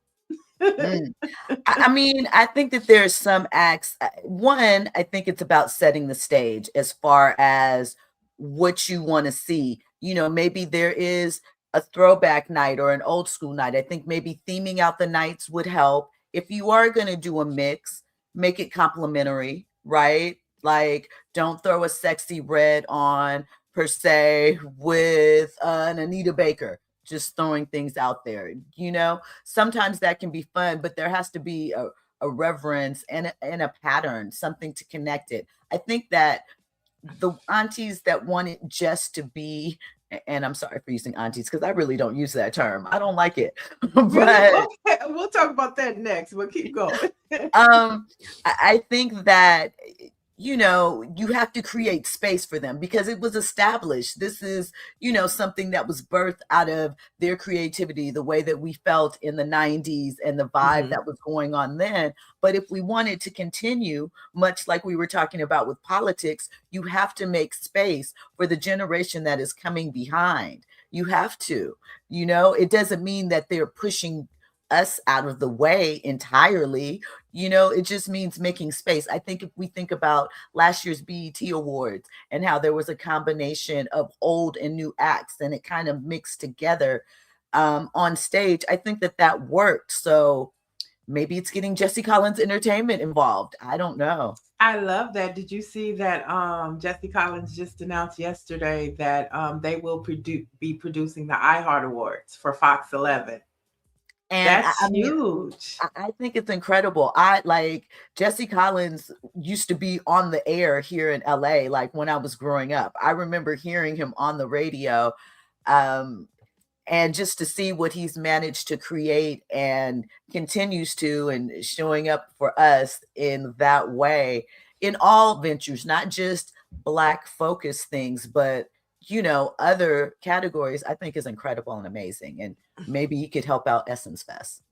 I mean, I think that there's some acts. One, I think it's about setting the stage as far as what you want to see. Maybe there is a throwback night or an old school night. I think maybe theming out the nights would help. If you are going to do a mix, make it complimentary, right? Like, don't throw a Sexy Red on per se with an Anita Baker. Just throwing things out there, sometimes that can be fun, but there has to be a reverence and a pattern, something to connect it. I think that the aunties that want it just to be, and I'm sorry for using aunties because I really don't use that term. I don't like it. But okay, we'll talk about that next. We'll keep going. I think that, you know, you have to create space for them because it was established. This is, you know, something that was birthed out of their creativity, the way that we felt in the 90s and the vibe that was going on then. But if we wanted to continue, much like we were talking about with politics, you have to make space for the generation that is coming behind. You have to, you know, it doesn't mean that they're pushing us out of the way entirely. You know, it just means making space. I think if we think about last year's BET Awards and how there was a combination of old and new acts and it kind of mixed together on stage, I think that that worked. So maybe it's getting Jesse Collins Entertainment involved. I don't know. I love that. Did you see that Jesse Collins just announced yesterday that they will be producing the iHeart Awards for Fox 11? And that's huge. I think it's incredible. I like Jesse Collins used to be on the air here in LA, like when I was growing up. I remember hearing him on the radio. And just to see what he's managed to create and continues to, and showing up for us in that way in all ventures, not just Black focused things, but you know, other categories, I think is incredible and amazing. And maybe he could help out Essence Fest.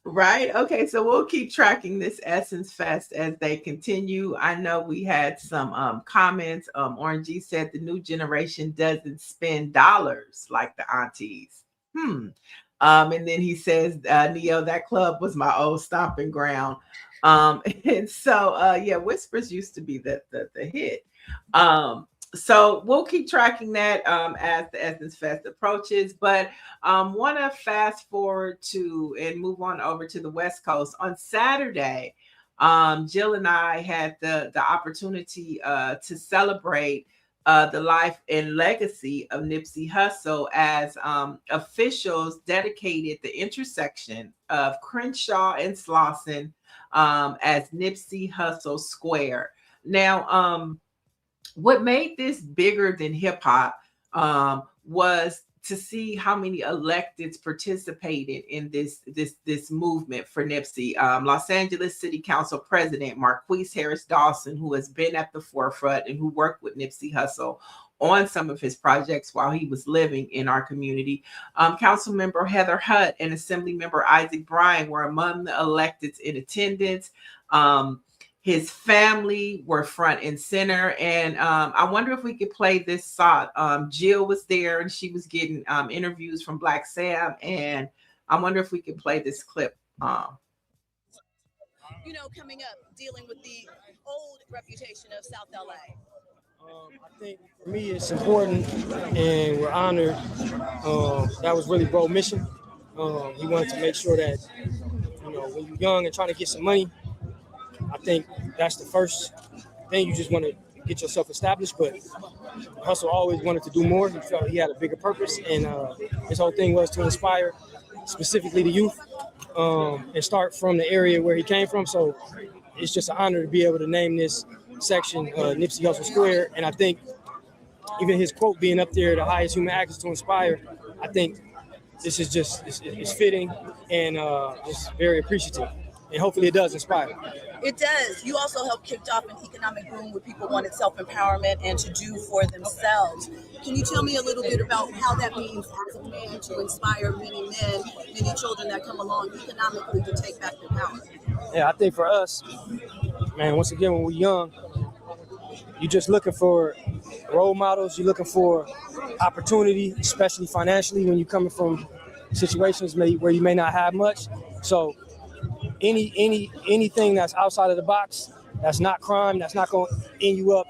Right. Okay. So we'll keep tracking this Essence Fest as they continue. I know we had some comments. Orange G said the new generation doesn't spend dollars like the aunties. And then he says, Neo, that club was my old stomping ground. And so, yeah, Whispers used to be the hit. So we'll keep tracking that as the Essence Fest approaches, but want to fast forward to and move on over to the West Coast. On Saturday, Jill and I had the opportunity to celebrate the life and legacy of Nipsey Hussle as officials dedicated the intersection of Crenshaw and Slauson as Nipsey Hussle Square. Now, what made this bigger than hip hop was to see how many electeds participated in this movement for Nipsey. Los Angeles City Council President Marquise Harris Dawson, who has been at the forefront and who worked with Nipsey Hussle on some of his projects while he was living in our community. Council member Heather Hutt and Assembly member Isaac Bryan were among the electeds in attendance. His family were front and center. And I wonder if we could play this song. Jill was there and she was getting interviews from Black Sam. And I wonder if we could play this clip. You know, coming up, dealing with the old reputation of South LA. I think for me it's important and we're honored. That was really Bro's mission. He wanted to make sure that, you know, when you're young and trying to get some money, I think that's the first thing. You just want to get yourself established, but Hussle always wanted to do more. He felt he had a bigger purpose, and his whole thing was to inspire specifically the youth and start from the area where he came from. So it's just an honor to be able to name this section Nipsey Hussle Square. And I think even his quote being up there, the highest human act is to inspire, I think this is just, it's fitting and it's very appreciative. And hopefully it does inspire. It does. You also helped kick off an economic boom where people wanted self-empowerment and to do for themselves. Can you tell me a little bit about how that means as a man to inspire many men, many children that come along economically to take back their power? Yeah, I think for us, man, once again, when we're young, you're just looking for role models. You're looking for opportunity, especially financially, when you're coming from situations where you may not have much. So anything that's outside of the box, that's not crime, that's not going to end you up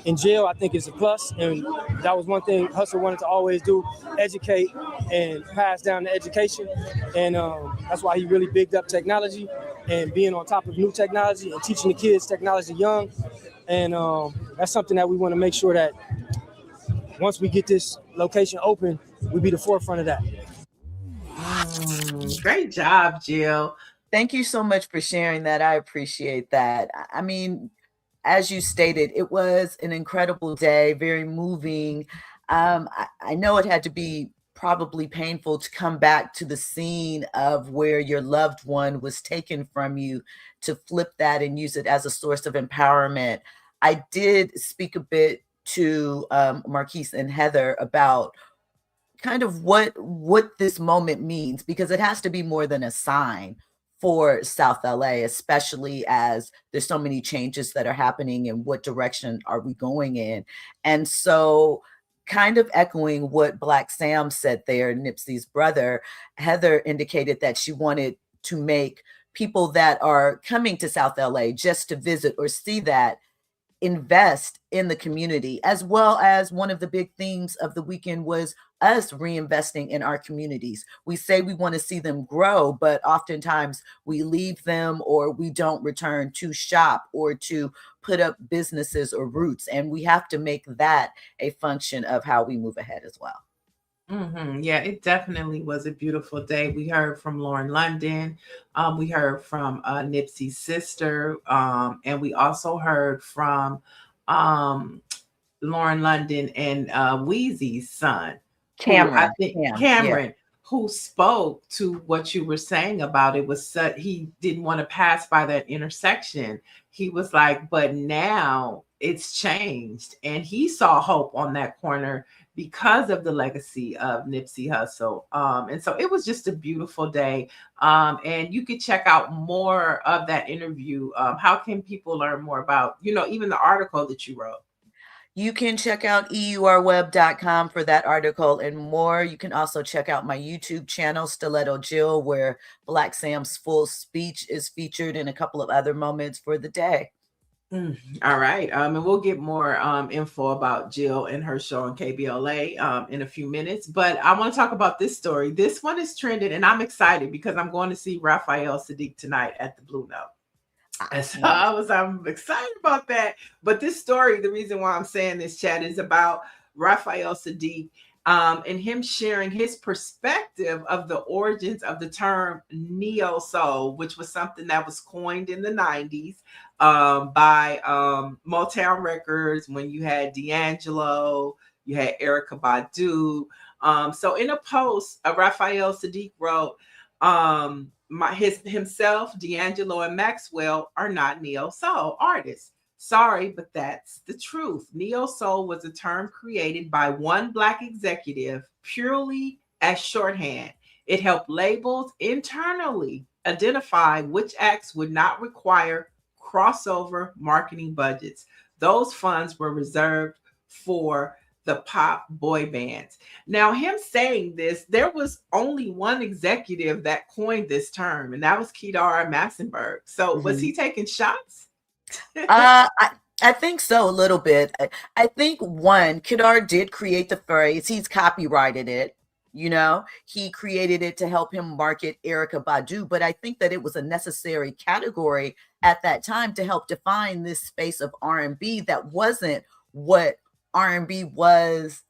in jail, I think is a plus. And that was one thing Hussle wanted to always do, educate and pass down the education. And that's why he really bigged up technology and being on top of new technology and teaching the kids technology young. And that's something that we want to make sure that once we get this location open, we be the forefront of that. Great job, Jill. Thank you so much for sharing that. I appreciate that. I mean, as you stated, it was an incredible day, very moving. I know it had to be probably painful to come back to the scene of where your loved one was taken from you, to flip that and use it as a source of empowerment. I did speak a bit to Marquise and Heather about kind of what this moment means, because it has to be more than a sign for South LA, especially as there's so many changes that are happening, and what direction are we going in? And so, kind of echoing what Black Sam said there, Nipsey's brother, Heather indicated that she wanted to make people that are coming to South LA just to visit or see that invest in the community, as well as one of the big themes of the weekend was us reinvesting in our communities. We say we want to see them grow, but oftentimes we leave them, or we don't return to shop or to put up businesses or roots. And we have to make that a function of how we move ahead as well. Yeah, it definitely was a beautiful day. We heard from Lauren London. We heard from Nipsey's sister. And we also heard from Lauren London and Weezy's son. Cameron. Cameron, who spoke to what you were saying about it. Was he didn't want to pass by that intersection. He was like, but now it's changed. And he saw hope on that corner because of the legacy of Nipsey Hussle. And so it was just a beautiful day. And you could check out more of that interview. How can people learn more about, even the article that you wrote? You can check out eurweb.com for that article and more. You can also check out my YouTube channel, Stiletto Jill, where Black Sam's full speech is featured, and a couple of other moments for the day. All right. And we'll get more info about Jill and her show on KBLA in a few minutes. But I want to talk about this story. This one is trending, and I'm excited because I'm going to see Raphael Sadiq tonight at the Blue Note. And so I'm excited about that. But this story, the reason why I'm saying this, Chad, is about Raphael Sadiq and him sharing his perspective of the origins of the term neo soul, which was something that was coined in the 90s by Motown Records, when you had D'Angelo, you had Erykah Badu. So in a post, Raphael Sadiq wrote, himself, D'Angelo, and Maxwell are not neo-soul artists. Sorry, but that's the truth. Neo-soul was a term created by one Black executive purely as shorthand. It helped labels internally identify which acts would not require crossover marketing budgets. Those funds were reserved for the pop boy bands. Now, him saying this, there was only one executive that coined this term, and that was Kedar Massenberg. So was he taking shots? I think so, a little bit. I think Kedar did create the phrase. He's copyrighted it. He created it to help him market Erykah Badu. But I think that it was a necessary category at that time to help define this space of R&B that wasn't what R&B was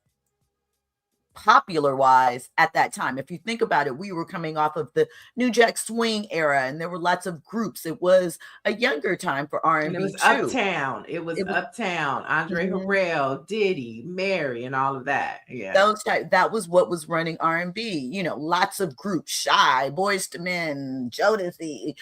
popular wise at that time. If you think about it, we were coming off of the New Jack Swing era, and there were lots of groups. It was a younger time for R&B. And it was Uptown. It was Uptown. Andre Harrell, Diddy, Mary, and all of that. Yeah, that was what was running R&B. Lots of groups: Shy, Boys to Men, Jodeci.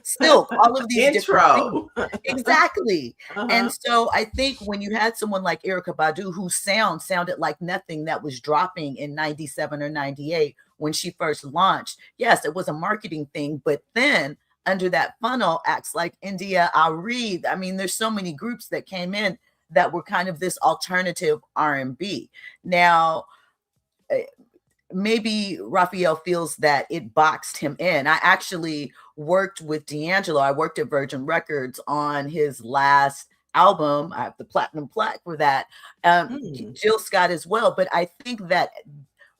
Silk, all of these intro. Exactly. And so I think when you had someone like Erykah Badu, whose sounded like nothing that was dropping in 97 or 98 when she first launched. Yes, it was a marketing thing, but then under that funnel, acts like India Arie. I mean, there's so many groups that came in that were kind of this alternative R&B. Now, maybe Raphael feels that it boxed him in. I actually worked with D'Angelo. I worked at Virgin Records on his last album. I have the platinum plaque for that. Jill Scott as well. But I think that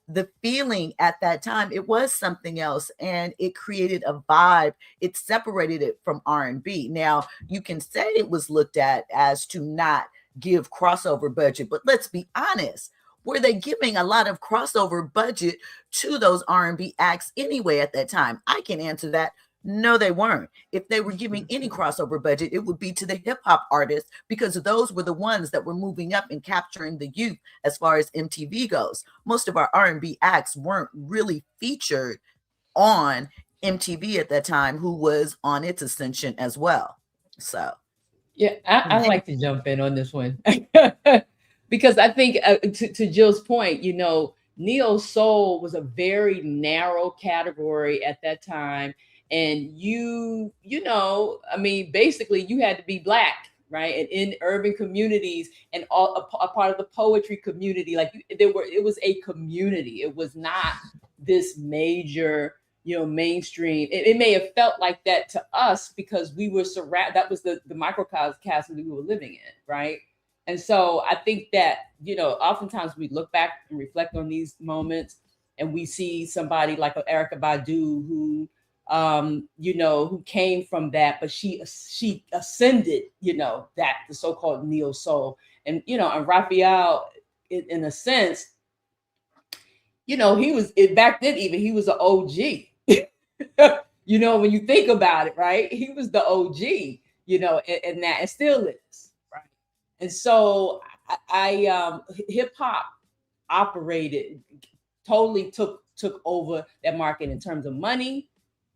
the feeling at that time, it was something else, and it created a vibe. It separated it from R&B. Now, you can say it was looked at as to not give crossover budget, but let's be honest. Were they giving a lot of crossover budget to those R&B acts anyway at that time? I can answer that. No, they weren't. If they were giving any crossover budget, it would be to the hip hop artists, because those were the ones that were moving up and capturing the youth as far as MTV goes. Most of our R&B acts weren't really featured on MTV at that time, who was on its ascension as well. So yeah, I like to jump in on this one because I think to Jill's point, you know, neo soul was a very narrow category at that time, and you know, I mean, basically, you had to be Black, right, and in urban communities, and all a part of the poetry community, like it was a community. It was not this major, you know, mainstream. It may have felt like that to us because we were surrounded. That was the microcosm that we were living in, right? And so I think that, you know, oftentimes we look back and reflect on these moments, and we see somebody like Erykah Badu who, you know, who came from that, but she ascended, you know, that the so-called neo soul, and you know, and Raphael, in a sense, you know, he was back then. Even he was an OG. You know, when you think about it, right? He was the OG, you know, and that, and still is, right? And so I hip hop totally took over that market in terms of money.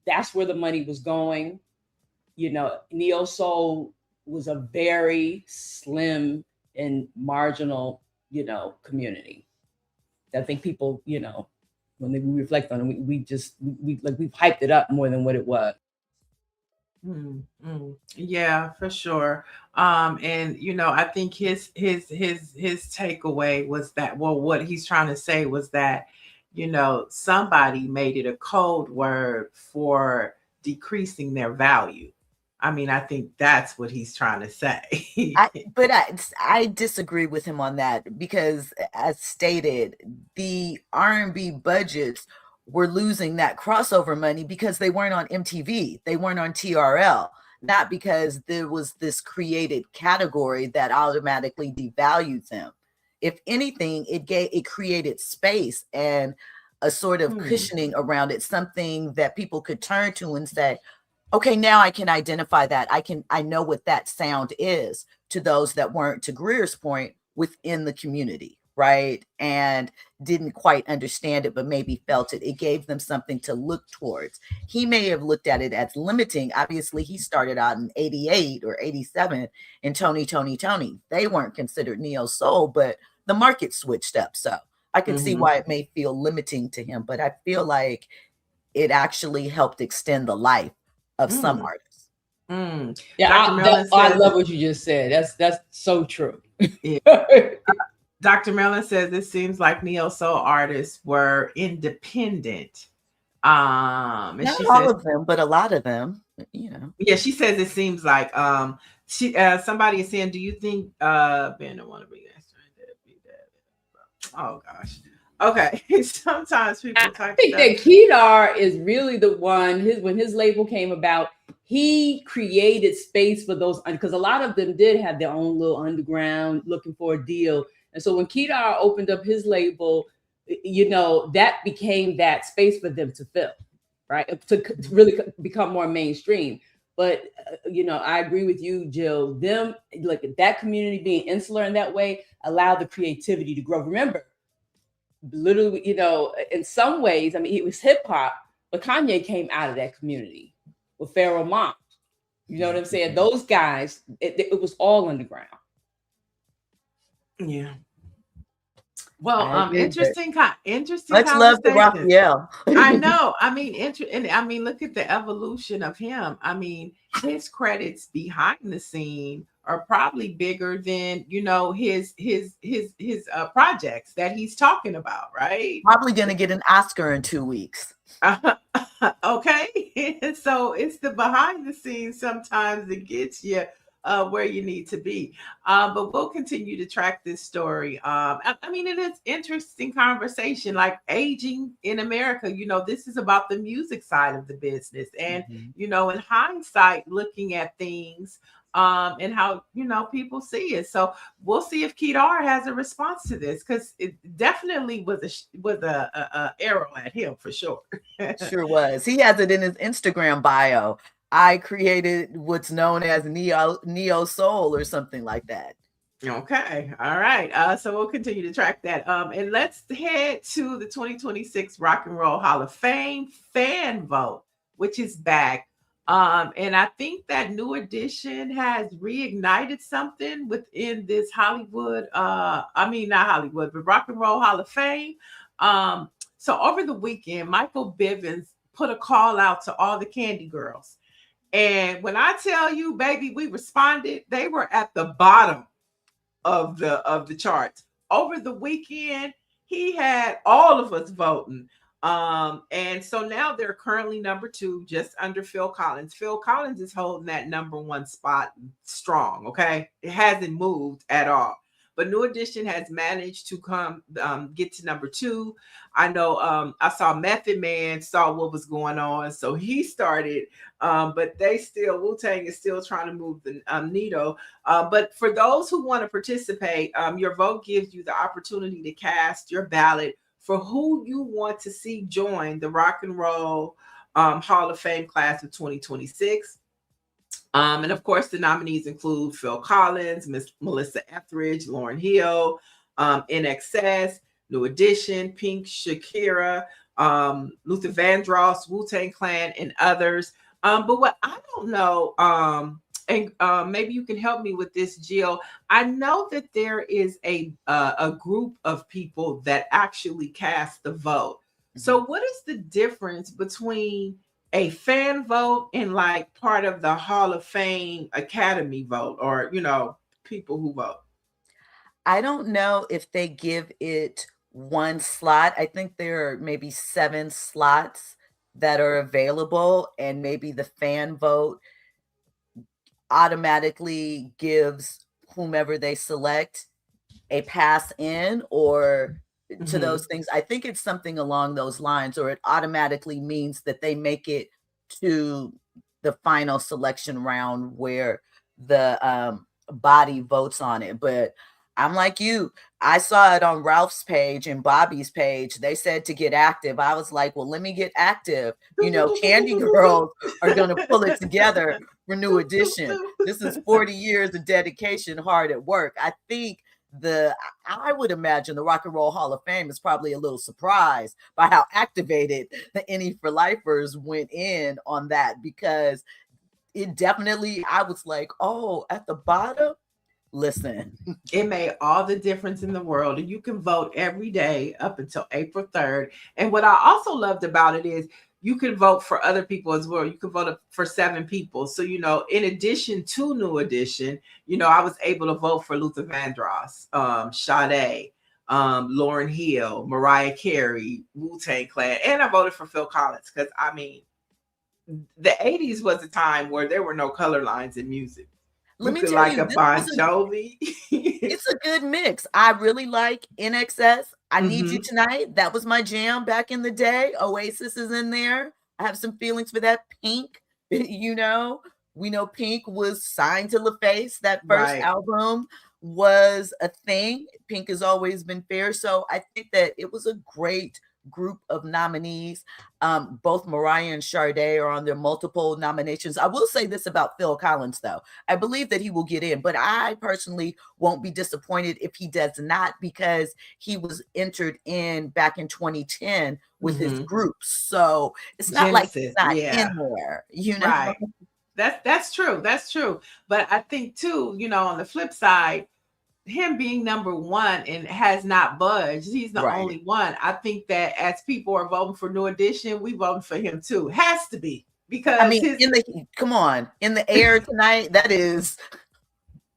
That's where the money was going. You know, neo soul was a very slim and marginal, you know, community. I think people, you know, when we reflect on it, we've hyped it up more than what it was. Yeah, for sure. And you know, I think his takeaway was that, well, what he's trying to say was that, you know, somebody made it a code word for decreasing their value. I mean, I think that's what he's trying to say. But I disagree with him on that, because as stated, the R&B budgets were losing that crossover money because they weren't on MTV. They weren't on TRL, not because there was this created category that automatically devalued them. If anything, it created space and a sort of cushioning around it, something that people could turn to and say, okay, now I can identify that. I know what that sound is, to those that weren't, to Greer's point, within the community, right? And didn't quite understand it, but maybe felt it. It gave them something to look towards. He may have looked at it as limiting. Obviously, he started out in 88 or 87 in Tony. They weren't considered neo soul, but the market switched up. So I can see why it may feel limiting to him, but I feel like it actually helped extend the life of some artists. Yeah, I love what you just said. That's so true. Yeah. Dr. Mellon says it seems like neo soul artists were independent. And Not she all says, of them, but a lot of them, you know. Yeah, she says it seems like somebody is saying, do you think Ben don't want to be that? Oh gosh. Okay. Sometimes people I think that Kedar is really the one. When his label came about, he created space for those, because a lot of them did have their own little underground looking for a deal. And so when Kedar opened up his label, you know, that became that space for them to fill, right? To really become more mainstream. But you know, I agree with you, Jill. Them, like that community being insular in that way, allowed the creativity to grow. Remember, literally, you know, in some ways, I mean, it was hip hop, but Kanye came out of that community with Pharaoh Monch. You know what I'm saying? Those guys, it was all underground. Yeah. Well, interesting. Much love to Raphael. I know. I mean, look at the evolution of him. I mean, his credits behind the scene are probably bigger than, you know, his projects that he's talking about, right? Probably going to get an Oscar in 2 weeks. Okay. So it's the behind the scenes sometimes that gets you where you need to be. But we'll continue to track this story. I mean, it is interesting conversation, like aging in America. You know, this is about the music side of the business. And, you know, in hindsight, looking at things, and how, people see it. So we'll see if Kedar has a response to this, because it definitely was a arrow at him for sure. Sure was. He has it in his Instagram bio. I created what's known as Neo Soul or something like that. Okay. All right. So we'll continue to track that. And let's head to the 2026 Rock and Roll Hall of Fame fan vote, which is back. And I think that New Edition has reignited something within this Hollywood. Not Hollywood, but Rock and Roll Hall of Fame. So over the weekend, Michael Bivins put a call out to all the Candy Girls. And when I tell you, baby, we responded, they were at the bottom of the charts. Over the weekend, he had all of us voting. And so now they're currently number 2, just under Phil Collins. Phil Collins is holding that number 1 spot strong. Okay. It hasn't moved at all. But New Edition has managed to come get to number 2. I know I saw Method Man saw what was going on, so he started. But they still, Wu-Tang is still trying to move the needle. But for those who want to participate, your vote gives you the opportunity to cast your ballot for who you want to see join the Rock and Roll Hall of Fame class of 2026. And of course, the nominees include Phil Collins, Miss Melissa Etheridge, Lauryn Hill, NXS, New Edition, Pink, Shakira, Luther Vandross, Wu-Tang Clan, and others. But what I don't know, and maybe you can help me with this, Jill. I know that there is a group of people that actually cast the vote. So what is the difference between a fan vote and like part of the Hall of Fame Academy vote, or, people who vote? I don't know if they give it one slot. I think there are maybe 7 slots that are available, and maybe the fan vote automatically gives whomever they select a pass in, or to those things. I think it's something along those lines, or it automatically means that they make it to the final selection round where the body votes on it. But I'm like you, I saw it on Ralph's page and Bobby's page. They said to get active. I was like, well, let me get active. Candy Girls are going to pull it together for New Edition. This is 40 years of dedication, hard at work. I think I would imagine the Rock and Roll Hall of Fame is probably a little surprised by how activated the Any for Lifers went in on that, because it definitely, I was like, oh, at the bottom, listen. It made all the difference in the world. And you can vote every day up until April 3rd. And what I also loved about it is you can vote for other people as well. You can vote for 7 people. So, in addition to New Edition, I was able to vote for Luther Vandross, Sade, Lauryn Hill, Mariah Carey, Wu-Tang Clan, and I voted for Phil Collins, because, the 80s was a time where there were no color lines in music. Let me tell tell you, a Bon Jovi. It's a good mix. I really like NXS. I Need You Tonight. That was my jam back in the day. Oasis is in there. I have some feelings for that. Pink, we know Pink was signed to LaFace. That first album was a thing. Pink has always been fair. So I think that it was a great group of nominees. Both Mariah and Sade are on their multiple nominations. I will say this about Phil Collins, though. I believe that he will get in, but I personally won't be disappointed if he does not, because he was entered in back in 2010 with his group. So it's not like he's not in there, Right. That's true. That's true. But I think too, on the flip side, him being number 1 and has not budged, he's the only one. I think that as people are voting for New Edition, we voting for him too. Has to be, because come on, in the air tonight, that is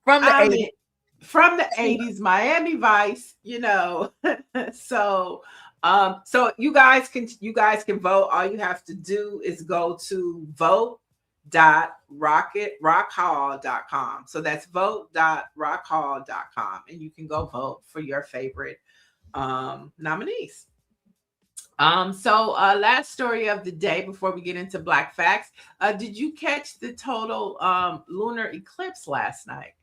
from the 80s. From the 80s, Miami Vice, So you guys can vote. All you have to do is go to vote.rockhall.com. So that's vote.rockhall.com, and you can go vote for your favorite nominees. Last story of the day before we get into Black Facts. Did you catch the total lunar eclipse last night?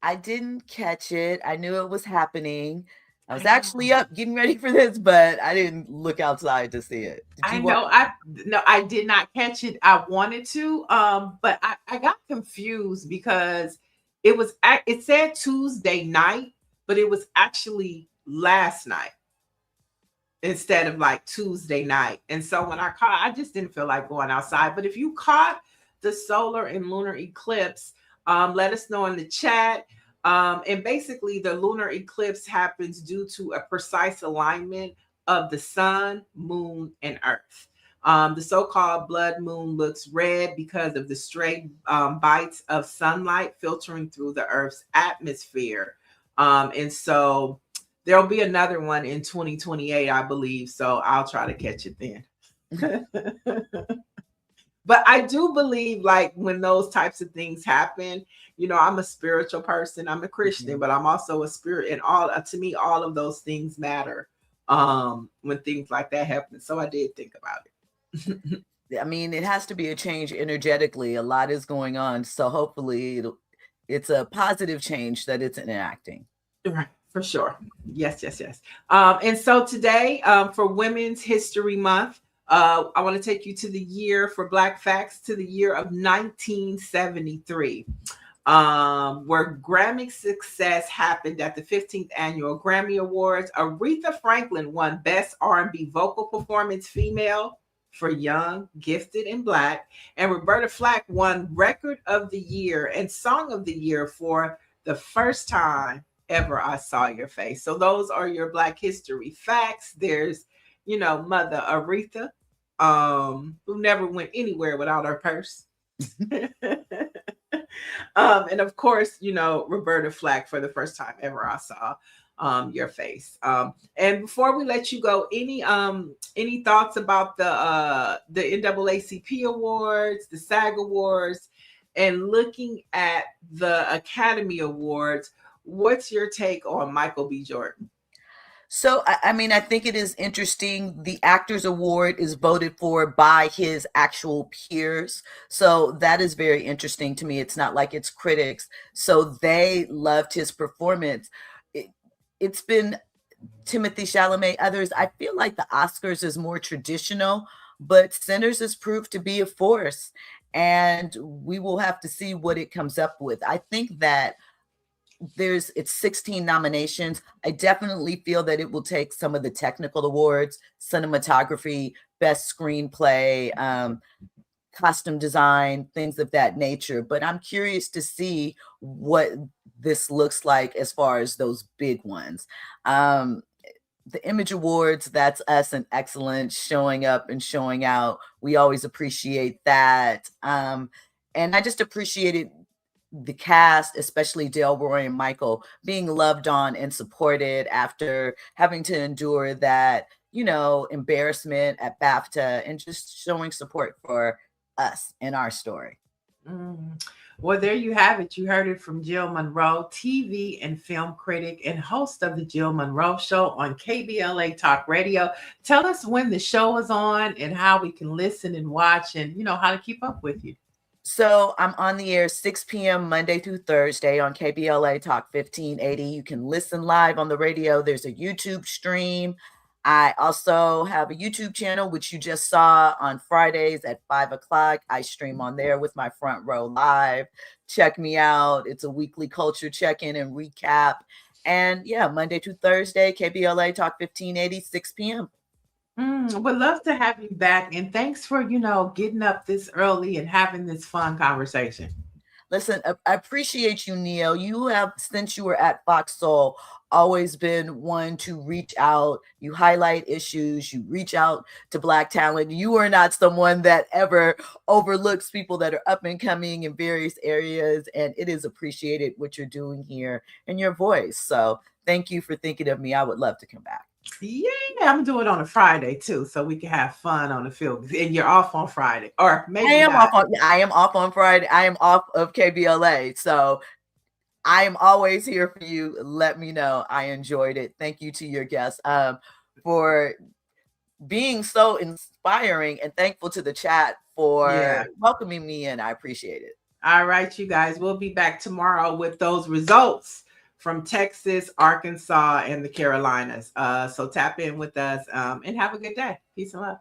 I didn't catch it. I knew it was happening. I was actually up getting ready for this, but I didn't look outside to see it. I did not catch it. I wanted to, but I got confused because it said Tuesday night, but it was actually last night instead of like Tuesday night. And so when I just didn't feel like going outside. But if you caught the solar and lunar eclipse, let us know in the chat. And basically the lunar eclipse happens due to a precise alignment of the sun, moon, and earth. The so-called blood moon looks red because of the stray bites of sunlight filtering through the earth's atmosphere. And so there'll be another one in 2028, I believe. So I'll try to catch it then. But I do believe, like, when those types of things happen, you know, I'm a spiritual person. I'm a Christian, but I'm also a spirit. And to me, all of those things matter when things like that happen. So I did think about it. I mean, it has to be a change energetically. A lot is going on. So hopefully it's a positive change that it's enacting. Right. For sure. Yes. And so today, for Women's History Month, I want to take you to the year for Black Facts, to the year of 1973, where Grammy success happened at the 15th Annual Grammy Awards. Aretha Franklin won Best R&B Vocal Performance Female for Young, Gifted, and Black. And Roberta Flack won Record of the Year and Song of the Year for The First Time Ever I Saw Your Face. So those are your Black history facts. There's, you know, Mother Aretha, who never went anywhere without her purse. And of course, you know, Roberta Flack, For the First Time Ever I Saw Your Face. And before we let you go, any thoughts about the NAACP Awards, the SAG Awards, and looking at the Academy Awards? What's your take on Michael B. Jordan? So, I mean, I think it is interesting. The Actors Award is voted for by his actual peers. So that is very interesting to me. It's not like it's critics. So they loved his performance. It's been Timothy Chalamet, others. I feel like the Oscars is more traditional, but Sinners has proved to be a force. And we will have to see what it comes up with. I think that it's 16 nominations. I definitely feel that it will take some of the technical awards, cinematography, best screenplay, costume design, things of that nature. But I'm curious to see what this looks like as far as those big ones. The Image Awards, that's us and excellence, showing up and showing out. We always appreciate that. And I just appreciated the cast, especially Delroy and Michael, being loved on and supported after having to endure that, you know, embarrassment at BAFTA, and just showing support for us and our story. Well, there you have it. You heard it from Jill Munroe, TV and film critic and host of the Jill Munroe Show on KBLA Talk Radio. Tell us when the show is on and how we can listen and watch, and, you know, how to keep up with you. So I'm on the air 6 p.m. Monday through Thursday on KBLA Talk 1580. You can listen live on the radio. There's a YouTube stream. I also have a YouTube channel, which you just saw on Fridays at 5 o'clock. I stream on there with my Front Row Live. Check me out. It's a weekly culture check-in and recap. And yeah, Monday through Thursday, KBLA Talk 1580, 6 p.m. Would love to have you back. And thanks for, you know, getting up this early and having this fun conversation. Listen, I appreciate you, Neil. You have, since you were at Fox Soul, always been one to reach out. You highlight issues. You reach out to Black talent. You are not someone that ever overlooks people that are up and coming in various areas. And it is appreciated what you're doing here and your voice. So thank you for thinking of me. I would love to come back. Yeah, I'm doing it on a Friday too, so we can have fun on the field. And you're off on Friday, or maybe I am off on Friday. I am off of KBLA, so I am always here for you. Let me know. I enjoyed it. Thank you to your guests for being so inspiring, and thankful to the chat for Yeah. welcoming me in. I appreciate it. All right, you guys, we'll be back tomorrow with those results from Texas, Arkansas, and the Carolinas. So tap in with us and have a good day. Peace and love.